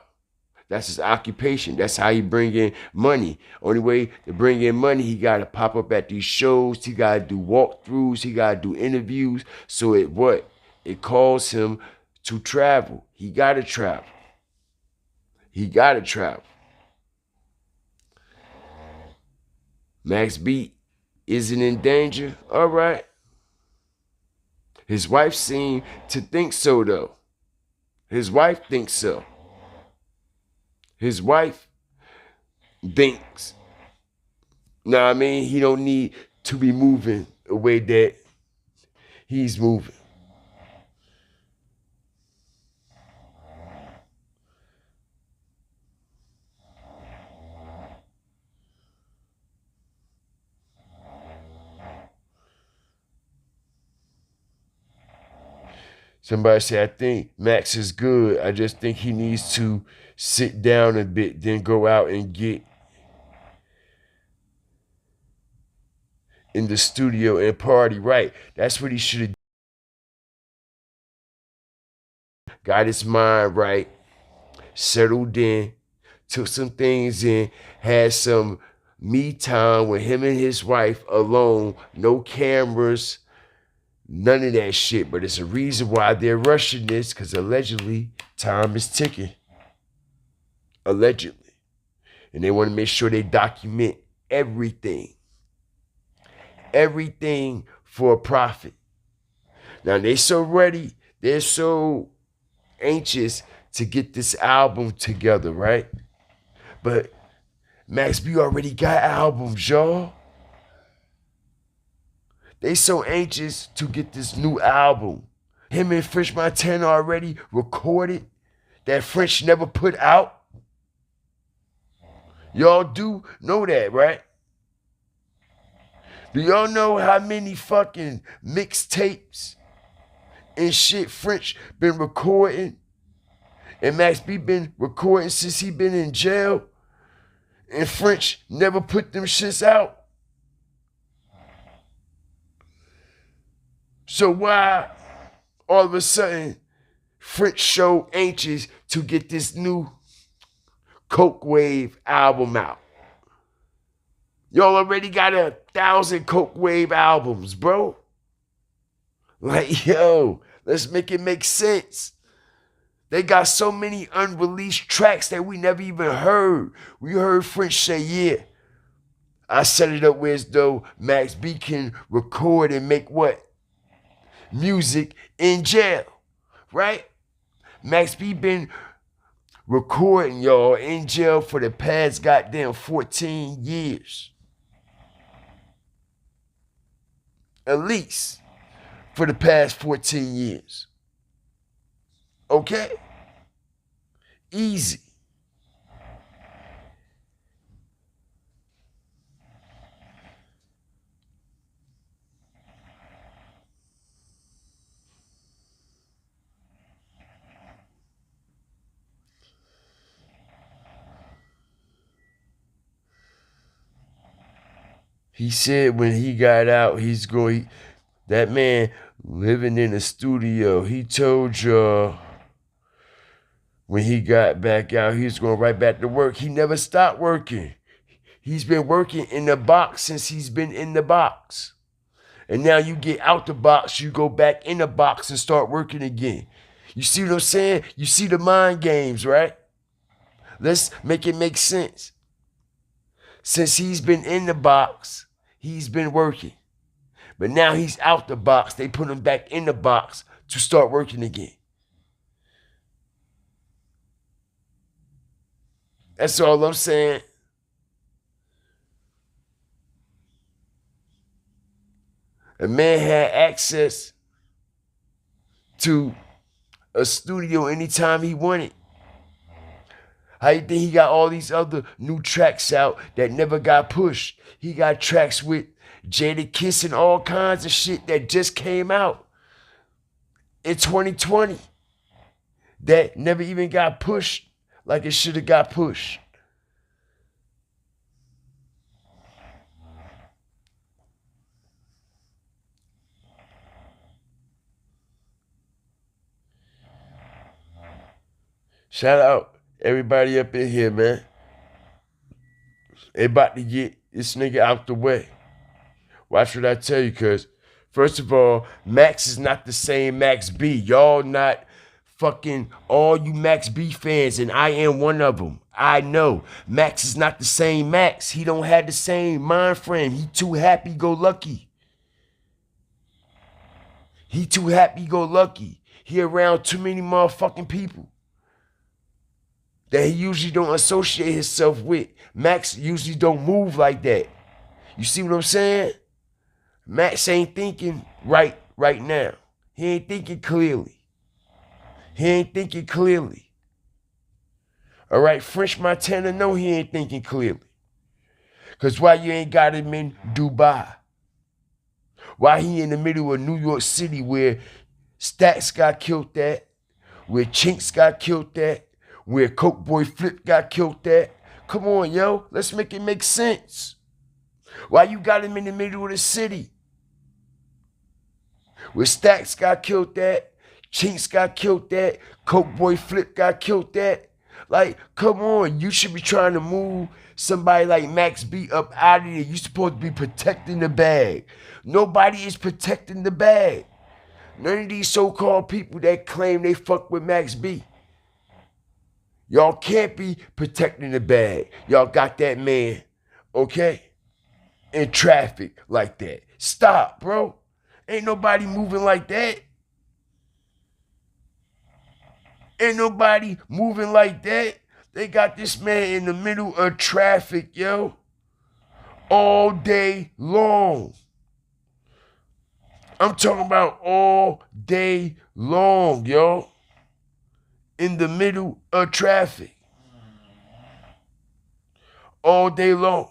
That's his occupation. That's how he bring in money. Only way to bring in money, he got to pop up at these shows. He got to do walkthroughs. He got to do interviews. So it calls him to travel. He got to travel. He got to travel. Max B isn't in danger. All right. His wife seemed to think so, though. His wife thinks so. His wife thinks, nah, I mean, he don't need to be moving the way that he's moving. Somebody said, I think Max is good. I just think he needs to sit down a bit, then go out and get in the studio and party. Right. That's what he should have got his mind right, settled in, took some things in, had some me time with him and his wife alone, no cameras, none of that shit. But it's a reason why they're rushing this, because allegedly time is ticking. Allegedly. And they want to make sure they document everything. Everything for a profit. Now they're so ready, they're so anxious to get this album together, right? But Max B already got albums, y'all. They so anxious to get this new album. Him and French Montana already recorded that French never put out. Y'all do know that, right? Do y'all know how many fucking mixtapes and shit French been recording? And Max B been recording since he been in jail? And French never put them shits out? So why all of a sudden French so anxious to get this new Coke Wave album out? Y'all already got 1,000 Coke Wave albums, bro. Like, yo, let's make it make sense. They got so many unreleased tracks that we never even heard. We heard French say, yeah, I set it up where as though Max B can record and make what? Music in jail, right? Max B been recording, y'all, in jail for the past goddamn 14 years. At least for the past 14 years. Okay? Easy. He said when he got out, that man living in a studio. He told y'all when he got back out, he was going right back to work. He never stopped working. He's been working in the box since he's been in the box. And now you get out the box, you go back in the box and start working again. You see what I'm saying? You see the mind games, right? Let's make it make sense. Since he's been in the box, he's been working. But now he's out the box. They put him back in the box to start working again. That's all I'm saying. A man had access to a studio anytime he wanted. How you think he got all these other new tracks out that never got pushed? He got tracks with Jadakiss and all kinds of shit that just came out in 2020 that never even got pushed like it should have got pushed. Shout out everybody up in here, man. They about to get this nigga out the way. Watch what I tell you, cause first of all, Max is not the same Max B. Y'all not fucking all you Max B fans, and I am one of them. I know Max is not the same Max. He don't have the same mind frame. He too happy-go-lucky. He too happy-go-lucky. He around too many motherfucking people that he usually don't associate himself with. Max usually don't move like that. You see what I'm saying? Max ain't thinking right now. He ain't thinking clearly. He ain't thinking clearly. All right, French Montana know he ain't thinking clearly. Because why you ain't got him in Dubai? Why he in the middle of New York City where Stacks got killed at, where Chinks got killed at, where Coke Boy Flip got killed at? Come on, yo, let's make it make sense. Why you got him in the middle of the city? Where Stacks got killed at, Chinks got killed at, Coke Boy Flip got killed at. Like, come on, you should be trying to move somebody like Max B up out of there. You supposed to be protecting the bag. Nobody is protecting the bag. None of these so-called people that claim they fuck with Max B. Y'all can't be protecting the bag. Y'all got that man, okay, in traffic like that. Stop, bro. Ain't nobody moving like that. Ain't nobody moving like that. They got this man in the middle of traffic, yo, all day long. I'm talking about all day long, yo, in the middle of traffic. All day long.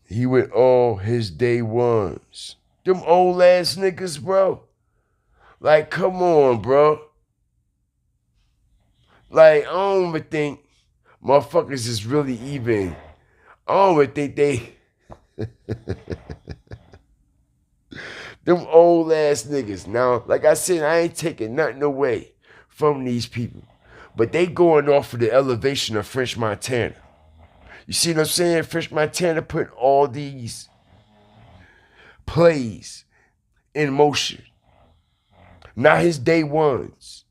He with all his day ones. Them old ass niggas, bro. Like, come on, bro. Like, I don't even think motherfuckers is really even. I don't even think they. Them old ass niggas. Now, like I said, I ain't taking nothing away from these people. But they going off of the elevation of French Montana. You see what I'm saying? French Montana put all these plays in motion. Not his day ones.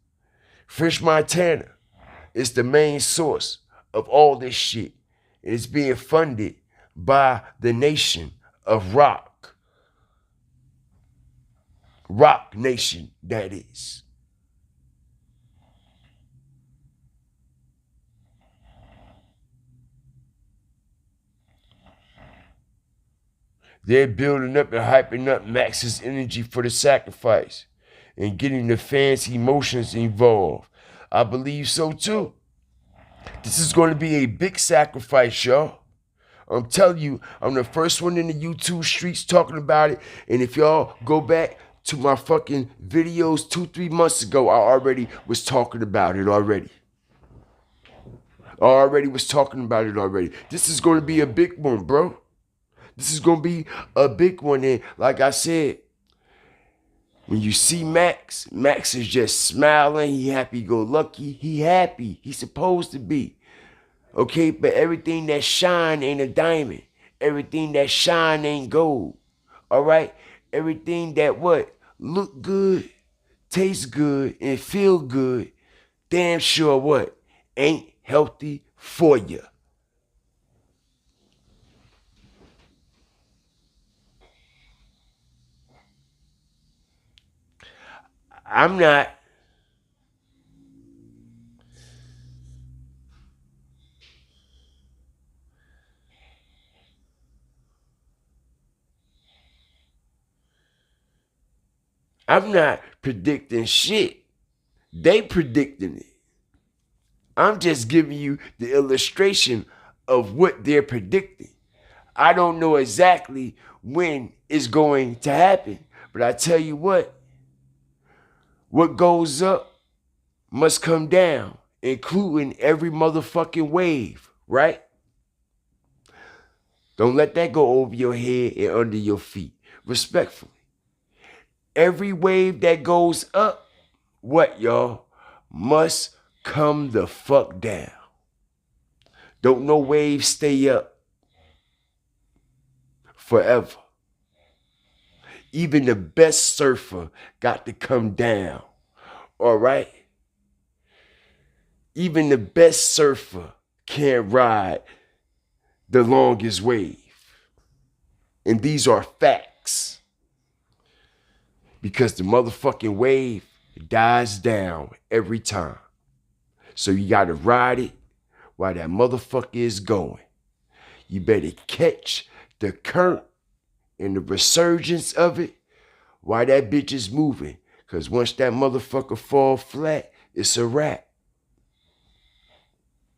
French Montana is the main source of all this shit. And it's being funded by the nation of rock. Rock Nation, that is. They're building up and hyping up Max's energy for the sacrifice and getting the fans' emotions involved. I believe so too. This is going to be a big sacrifice, y'all. I'm telling you, I'm the first one in the YouTube streets talking about it. And if y'all go back to my fucking videos 2-3 months ago, I already was talking about it already. This is going to be a big one, bro. This is going to be a big one. And like I said, when you see Max is just smiling. He happy-go-lucky. He happy. He's supposed to be. Okay, but everything that shine ain't a diamond. Everything that shine ain't gold. All right? Everything that what? Look good, taste good, and feel good, damn sure what? Ain't healthy for you. I'm not predicting shit. They predicting it. I'm just giving you the illustration of what they're predicting. I don't know exactly when it's going to happen, but I tell you what goes up must come down, including every motherfucking wave, right? Don't let that go over your head and under your feet. Respectfully. Every wave that goes up, what, y'all? Must come the fuck down. Don't no wave stay up forever. Even the best surfer got to come down. All right? Even the best surfer can't ride the longest wave. And these are facts. Because the motherfucking wave dies down every time. So you gotta ride it while that motherfucker is going. You better catch the current and the resurgence of it while that bitch is moving. Because once that motherfucker fall flat, it's a wrap.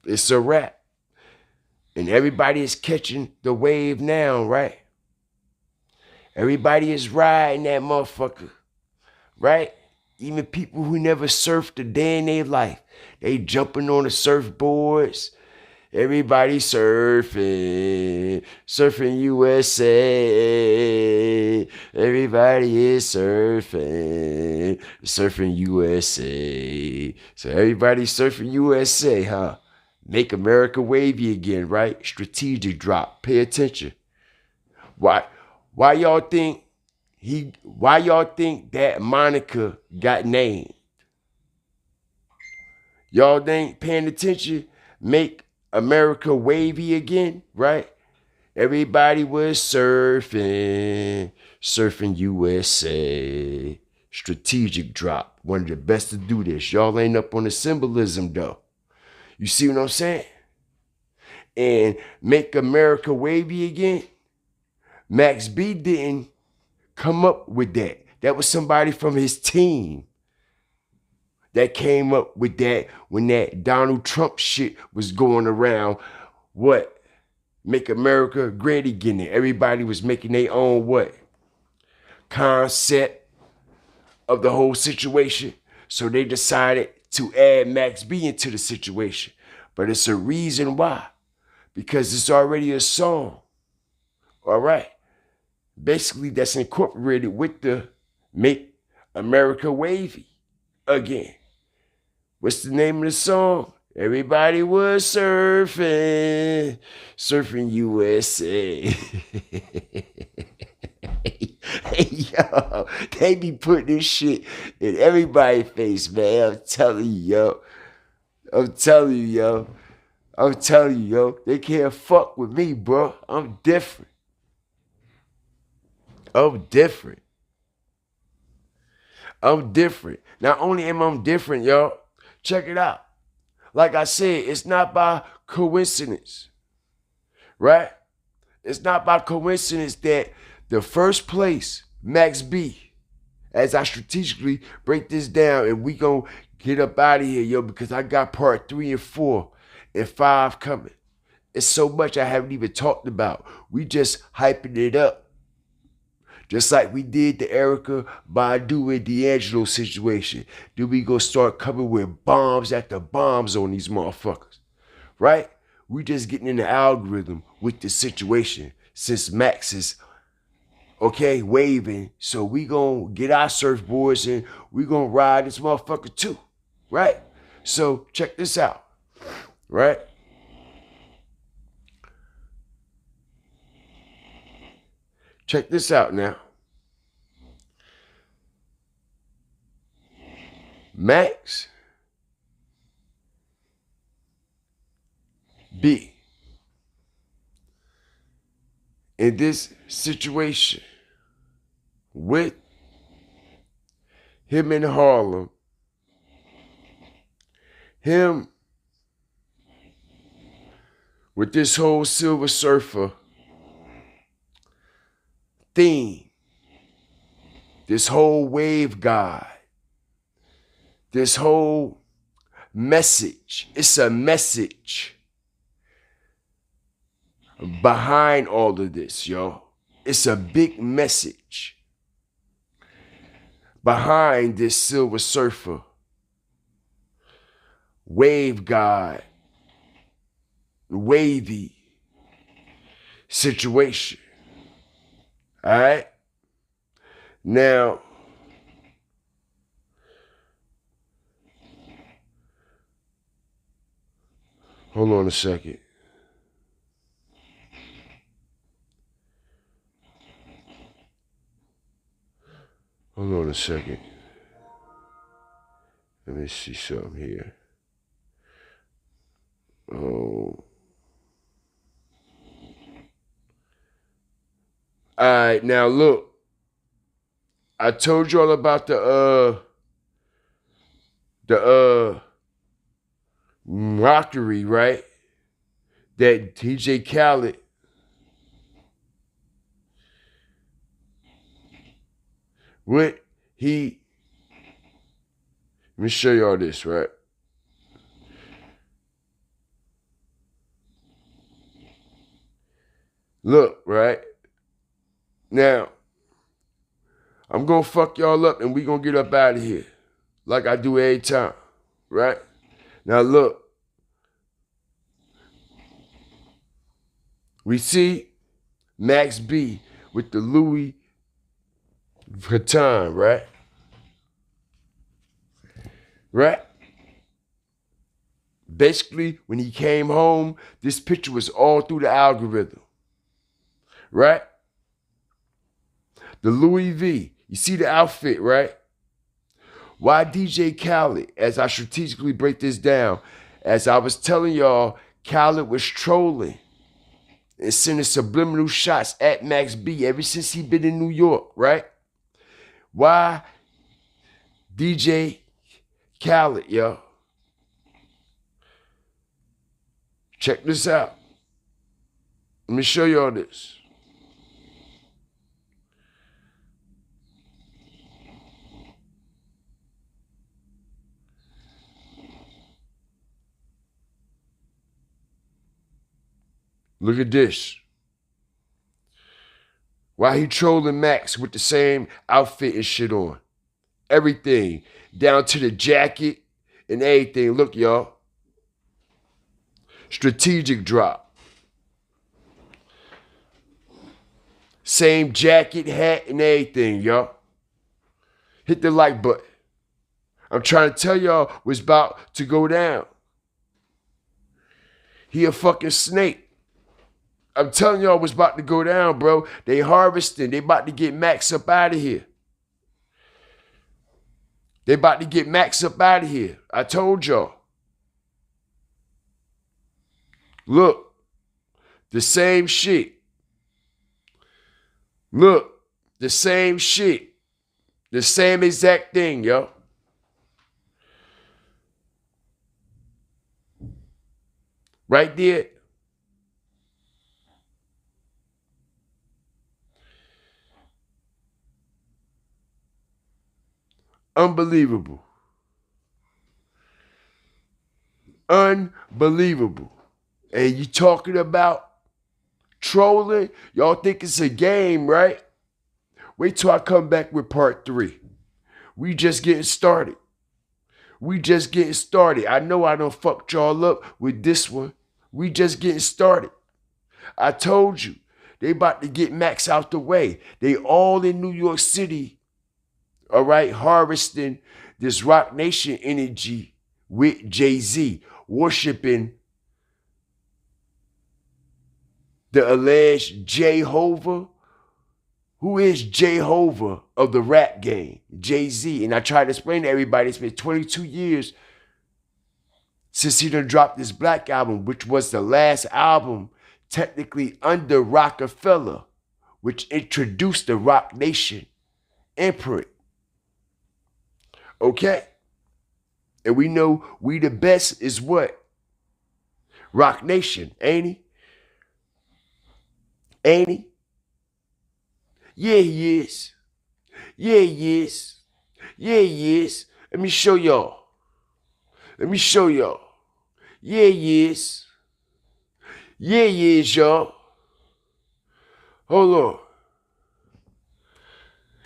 It's a wrap. And everybody is catching the wave now, right? Everybody is riding that motherfucker, right? Even people who never surfed a day in their life, they jumping on the surfboards. Everybody surfing, surfing USA. Everybody is surfing, surfing USA. So everybody surfing USA, huh? Make America wavy again, right? Strategic drop. Pay attention. Why y'all think that Monica got named? Y'all ain't paying attention. Make America wavy again, right? Everybody was surfing USA. Strategic drop. One of the best to do this. Y'all ain't up on the symbolism though. You see what I'm saying? And make America wavy again. Max B didn't come up with that. That was somebody from his team that came up with that when that Donald Trump shit was going around. What? Make America great again. Everybody was making their own what? Concept of the whole situation. So they decided to add Max B into the situation. But it's a reason why. Because it's already a song. All right? Basically, that's incorporated with the Make America Wavy again. What's the name of the song? Everybody was surfing, surfing USA. Hey, yo, they be putting this shit in everybody's face, man. I'm telling you, yo. I'm telling you, yo. I'm telling you, yo. They can't fuck with me, bro. I'm different. I'm different. I'm different. Not only am I different, y'all, check it out. Like I said, it's not by coincidence, right? It's not by coincidence that the first place, Max B, as I strategically break this down, and we gonna get up out of here, yo, because I got part 3 and 4 and 5 coming. It's so much I haven't even talked about. We just hyping it up. Just like we did the Erica Badu and D'Angelo situation. Then we gonna start coming with bombs after bombs on these motherfuckers. Right? We just getting in the algorithm with the situation since Max is, okay, waving. So we gonna get our surfboards and we gonna ride this motherfucker too. Right? So check this out. Right? Check this out now. Max B, in this situation with him in Harlem, him with this whole Silver Surfer theme, this whole wave guide, this whole message. It's a message behind all of this, yo. It's a big message behind this Silver Surfer wave guide, wavy situation. All right? Now, hold on a second. Hold on a second. Let me see something here. Oh. All right, now look. I told y'all about the mockery, right? That DJ Khaled let me show y'all this, right? Look, right? Now, I'm gonna fuck y'all up and we gonna get up out of here. Like I do every time, right? Now look. We see Max B with the Louis Vuitton, right? Right? Basically, when he came home, this picture was all through the algorithm. Right? The Louis V. You see the outfit, right? Why DJ Khaled, as I strategically break this down, as I was telling y'all, Khaled was trolling and sending subliminal shots at Max B ever since he been in New York, right? Why DJ Khaled, yo? Check this out. Let me show y'all this. Look at this. Why he trolling Max with the same outfit and shit on. Everything. Down to the jacket and everything. Look, y'all. Strategic drop. Same jacket, hat, and everything, y'all. Hit the like button. I'm trying to tell y'all what's about to go down. He a fucking snake. I'm telling y'all what's about to go down, bro. They harvesting. They about to get Max up out of here. They about to get Max up out of here. I told y'all. Look, the same shit. Look, the same shit. The same exact thing, yo. Right there. Unbelievable. Unbelievable. And you talking about trolling? Y'all think it's a game, right? Wait till I come back with part 3. We just getting started. We just getting started. I know I done fucked y'all up with this one. We just getting started. I told you, they about to get Max out the way. They all in New York City, all right, harvesting this Rock Nation energy with Jay-Z, worshiping the alleged Jehovah. Who is Jehovah of the rap game? Jay-Z. And I tried to explain to everybody, it's been 22 years since he done dropped this Black album, which was the last album technically under Rockefeller, which introduced the Rock Nation imprint. Okay? And we know we the best is what? Rock Nation, ain't he? Ain't he? Yeah, he is. Yeah, he is. Yeah, he is. Let me show y'all. Let me show y'all. Yeah, he is. Yeah, he is, y'all. Hold on.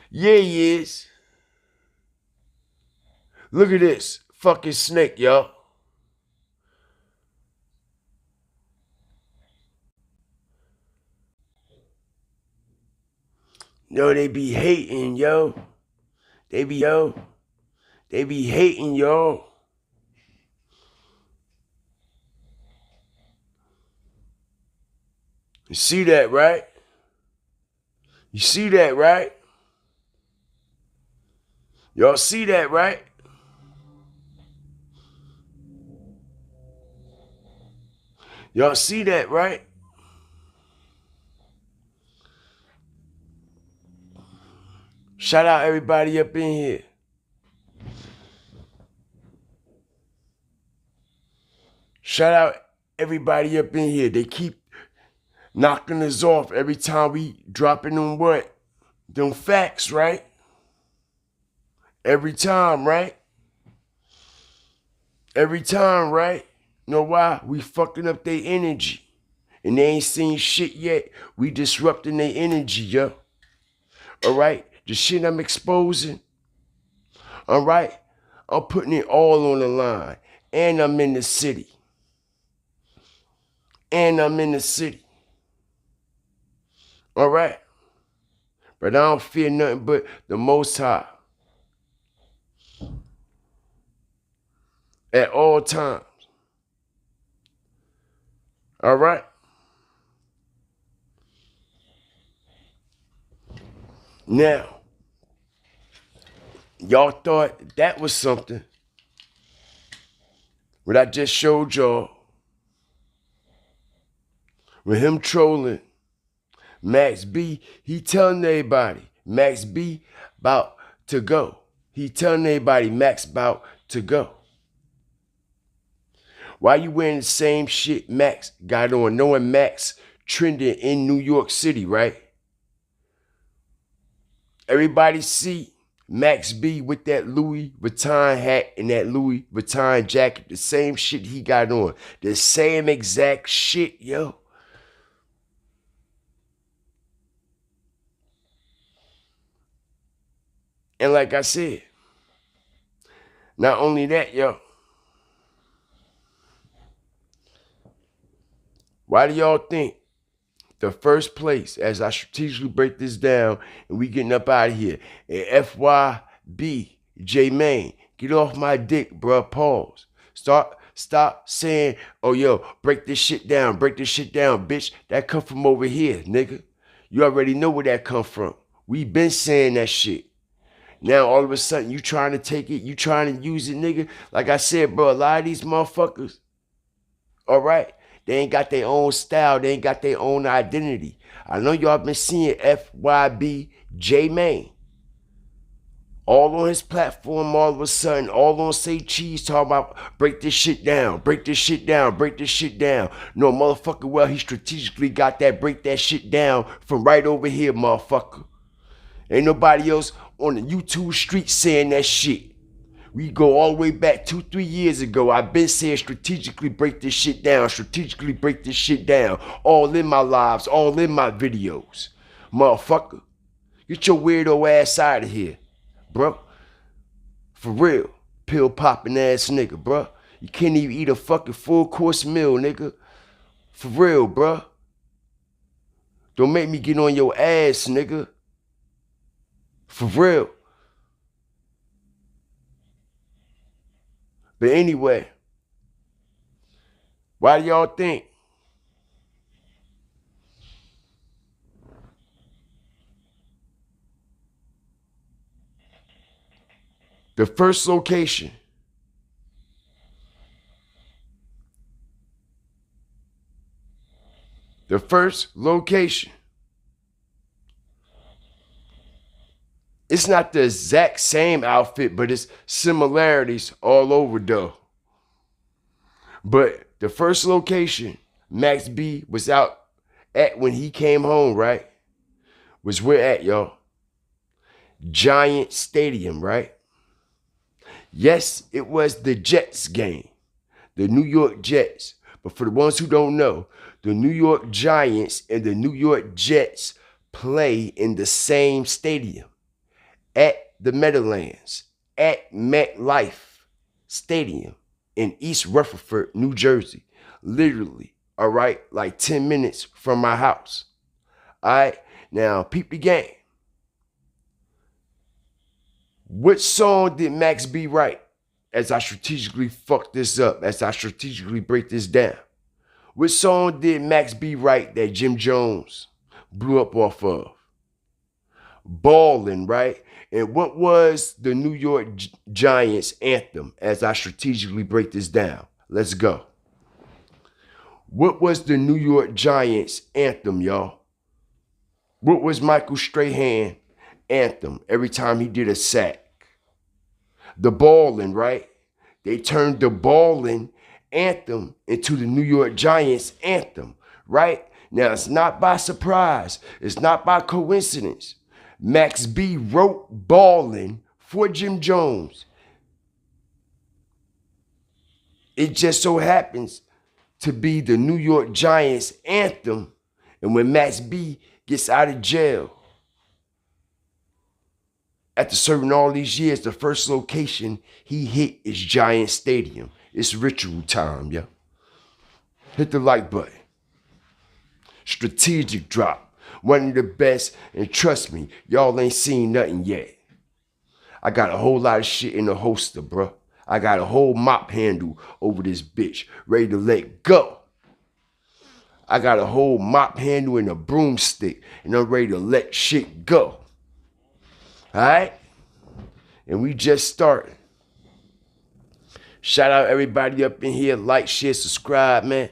Yeah, he is. Look at this fucking snake, y'all. Yo, they be hating, yo. They be hating, y'all. You see that, right? You see that, right? Y'all see that, right? Y'all see that, right? Shout out everybody up in here. Shout out everybody up in here. They keep knocking us off every time we dropping them what? Them facts, right? Every time, right? Every time, right? You know why? We fucking up their energy. And they ain't seen shit yet. We disrupting their energy, yo. All right? The shit I'm exposing, all right? I'm putting it all on the line. And I'm in the city. And I'm in the city. All right? But I don't fear nothing but the Most High. At all times. All right? Now, y'all thought that was something. What I just showed y'all. With him trolling Max B, he telling everybody Max B about to go. He telling everybody Max about to go. Why you wearing the same shit Max got on, knowing Max trending in New York City, right? Everybody see Max B with that Louis Vuitton hat and that Louis Vuitton jacket, the same shit he got on. The same exact shit, yo. And like I said, not only that, yo. Why do y'all think the first place, as I strategically break this down and we getting up out of here, and FYB, J Main, Get off my dick, bruh. Pause. Stop saying, oh, yo, break this shit down, bitch. That come from over here, nigga. You already know where that come from. We been saying that shit. Now, all of a sudden, you trying to take it, you trying to use it, nigga. Like I said, bro, a lot of these motherfuckers, all right, they ain't got their own style. They ain't got their own identity. I know y'all been seeing FYB J Mane all on his platform all of a sudden, all on Say Cheese talking about break this shit down, break this shit down, break this shit down. No, motherfucker, well, he strategically got that break that shit down from right over here, motherfucker. Ain't nobody else on the YouTube street saying that shit. We go all the way back 2-3 years ago. I've been saying strategically break this shit down, strategically break this shit down. All in my lives, all in my videos. Motherfucker, get your weirdo ass out of here, bro. For real. Pill popping ass nigga, bro. You can't even eat a fucking full course meal, nigga. For real, bro. Don't make me get on your ass, nigga. For real. But anyway, why do y'all think the first location it's not the exact same outfit, but it's similarities all over though. But the first location Max B was out at when he came home, right? Was where at, y'all? Giant Stadium, right? Yes, it was the Jets game, the New York Jets. But for the ones who don't know, the New York Giants and the New York Jets play in the same stadium at the Meadowlands, at MetLife Stadium in East Rutherford, New Jersey. Literally, all right, like 10 minutes from my house. All right, now peep the game. What song did Max B write as I strategically fuck this up, as I strategically break this down? What song did Max B write that Jim Jones blew up off of? Ballin', right? And what was the New York Giants anthem as I strategically break this down? Let's go. What was the New York Giants anthem, y'all? What was Michael Strahan anthem every time he did a sack? The Ballin', right? They turned the Ballin' anthem into the New York Giants anthem, right? Now, it's not by surprise. It's not by coincidence. Max B wrote Ballin' for Jim Jones. It just so happens to be the New York Giants anthem. And when Max B gets out of jail, after serving all these years, the first location he hit is Giant Stadium. It's ritual time, yo. Hit the like button. Strategic drop. One of the best, and trust me, y'all ain't seen nothing yet. I got a whole lot of shit in the holster, bro. I got a whole mop handle over this bitch, ready to let go. I got a whole mop handle and a broomstick, and I'm ready to let shit go. All right? And we just started. Shout out everybody up in here. Like, share, subscribe, man.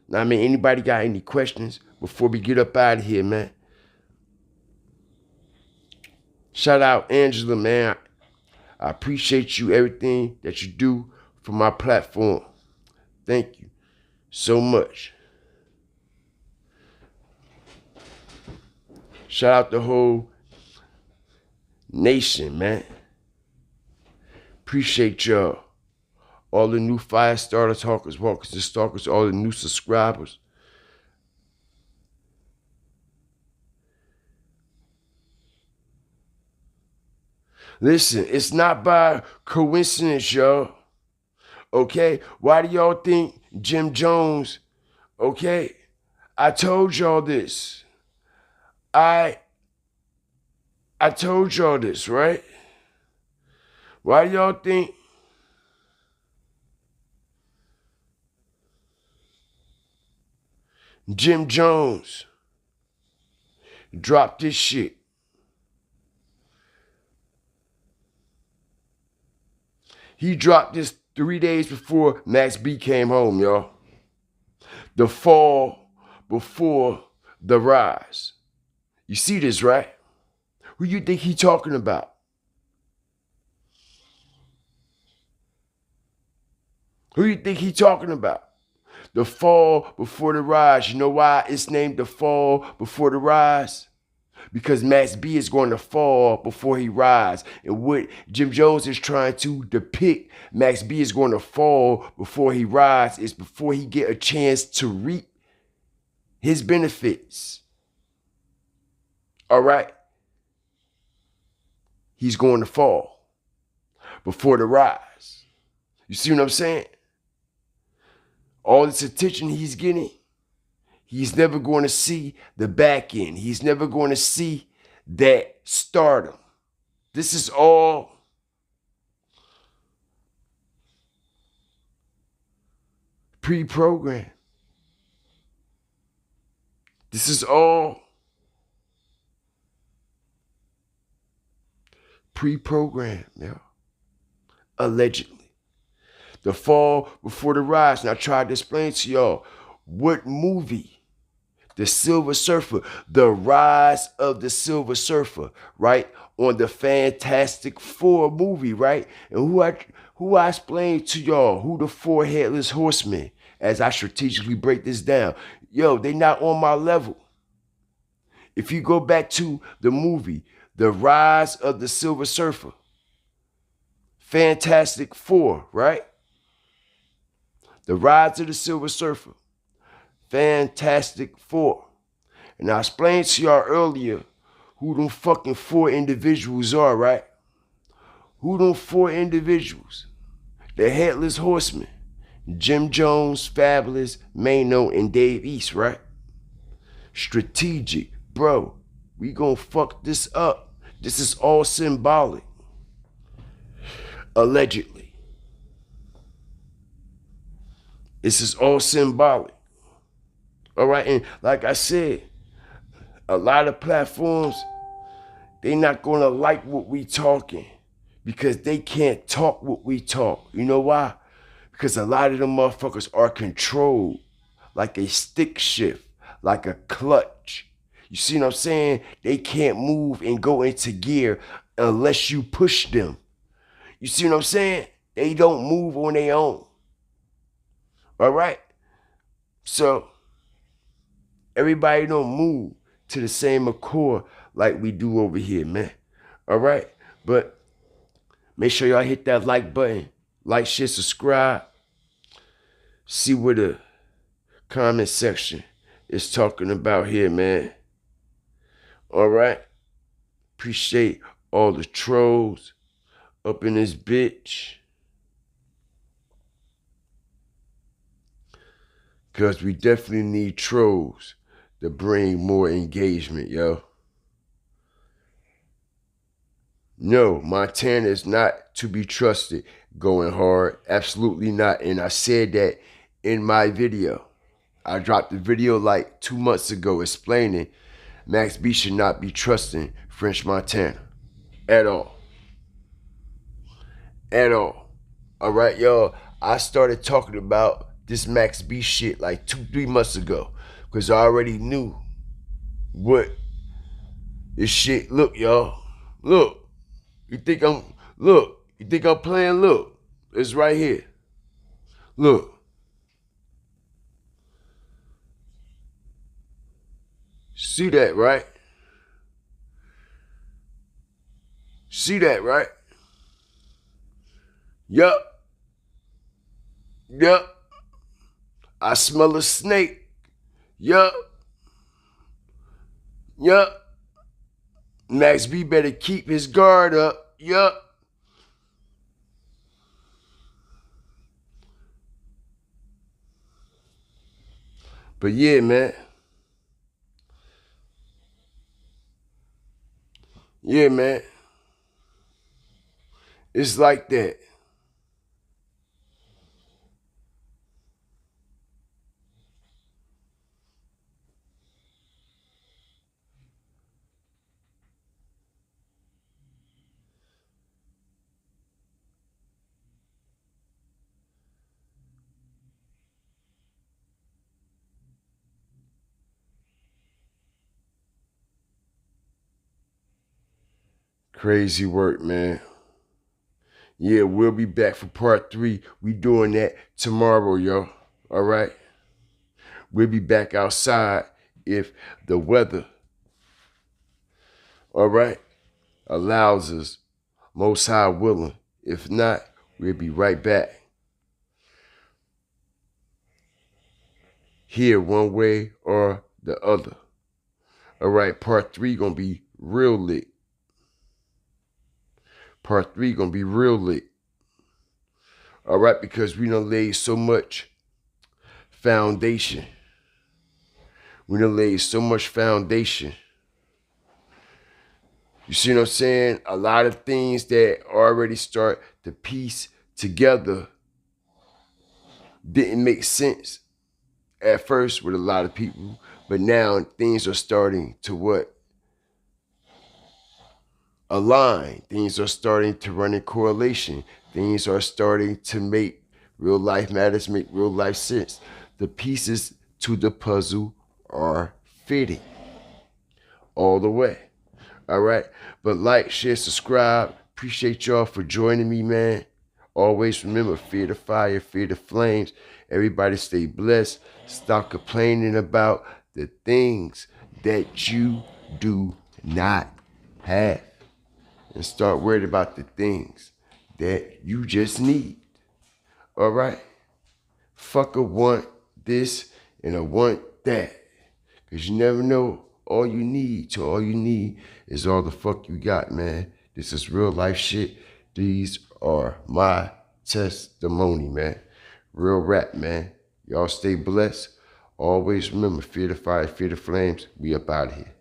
Now, I mean, anybody got any questions before we get up out of here, man? Shout out Angela, man. I appreciate you, everything that you do for my platform. Thank you so much. Shout out the whole nation, man. Appreciate y'all. All the new fire starter talkers, walkers and stalkers, all the new subscribers. Listen, it's not by coincidence, y'all. Okay? Why do y'all think Jim Jones, okay? I told y'all this. I told y'all this, right? Why do y'all think Jim Jones dropped this shit. He dropped this 3 days before Max B came home, y'all. The fall before the rise. You see this, right? Who you think he talking about? Who you think he talking about? The fall before the rise. You know why it's named the fall before the rise? Because Max B is going to fall before he rise. And what Jim Jones is trying to depict, Max B is going to fall before he rise, is before he get a chance to reap his benefits. All right? He's going to fall before the rise. You see what I'm saying? All this attention he's getting, he's never going to see the back end. He's never going to see that stardom. This is all pre-programmed. This is all pre-programmed, y'all. Allegedly. The fall before the rise. And I tried to explain to y'all what movie, The Silver Surfer, the rise of the Silver Surfer, right? On the Fantastic Four movie, right? And who I explained to y'all, who the four headless horsemen, as I strategically break this down. Yo, they not on my level. If you go back to the movie, The Rise of the Silver Surfer, Fantastic Four, right? The Rise of the Silver Surfer, Fantastic Four. And I explained to y'all earlier who them fucking four individuals are, right? Who them four individuals? The Headless Horsemen. Jim Jones, Fabulous, Mano, and Dave East, right? Strategic. Bro, we gonna fuck this up. This is all symbolic. Allegedly. This is all symbolic. All right, and like I said, a lot of platforms, they not gonna like what we talking because they can't talk what we talk. You know why? Because a lot of them motherfuckers are controlled like a stick shift, like a clutch. You see what I'm saying? They can't move and go into gear unless you push them. You see what I'm saying? They don't move on their own. All right? So, everybody don't move to the same accord like we do over here, man. All right? But make sure y'all hit that like button. Like, share, subscribe. See what the comment section is talking about here, man. All right? Appreciate all the trolls up in this bitch. Because we definitely need trolls to bring more engagement, yo. No, Montana is not to be trusted going hard. Absolutely not. And I said that in my video. I dropped the video like 2 months ago explaining Max B should not be trusting French Montana. At all. At all. All right, y'all. I started talking about this Max B shit like 2-3 months ago because I already knew what this shit. Look, y'all. Look. You think I'm playing? Look. It's right here. Look. See that, right? See that, right? Yup. Yup. I smell a snake. Yup. Yup. Max B better keep his guard up. Yup. But yeah, man. Yeah, man. It's like that. Crazy work, man. Yeah, we'll be back for part 3. We doing that tomorrow, yo. All right? We'll be back outside if the weather, all right, allows us. Most High willing. If not, we'll be right back. Here, one way or the other. All right, part 3 gonna be real lit. Part 3 gonna be real lit. All right, because we done laid so much foundation. We done laid so much foundation. You see what I'm saying? A lot of things that already start to piece together didn't make sense at first with a lot of people, but now things are starting to what? Align. Things are starting to run in correlation. Things are starting to make real life matters, make real life sense. The pieces to the puzzle are fitting all the way. All right? But like, share, subscribe. Appreciate y'all for joining me, man. Always remember, fear the fire, fear the flames. Everybody stay blessed. Stop complaining about the things that you do not have. And start worried about the things that you just need. All right? Fuck a want this and a want that. Because you never know. All you need is all the fuck you got, man. This is real life shit. These are my testimony, man. Real rap, man. Y'all stay blessed. Always remember, fear the fire, fear the flames. We up out of here.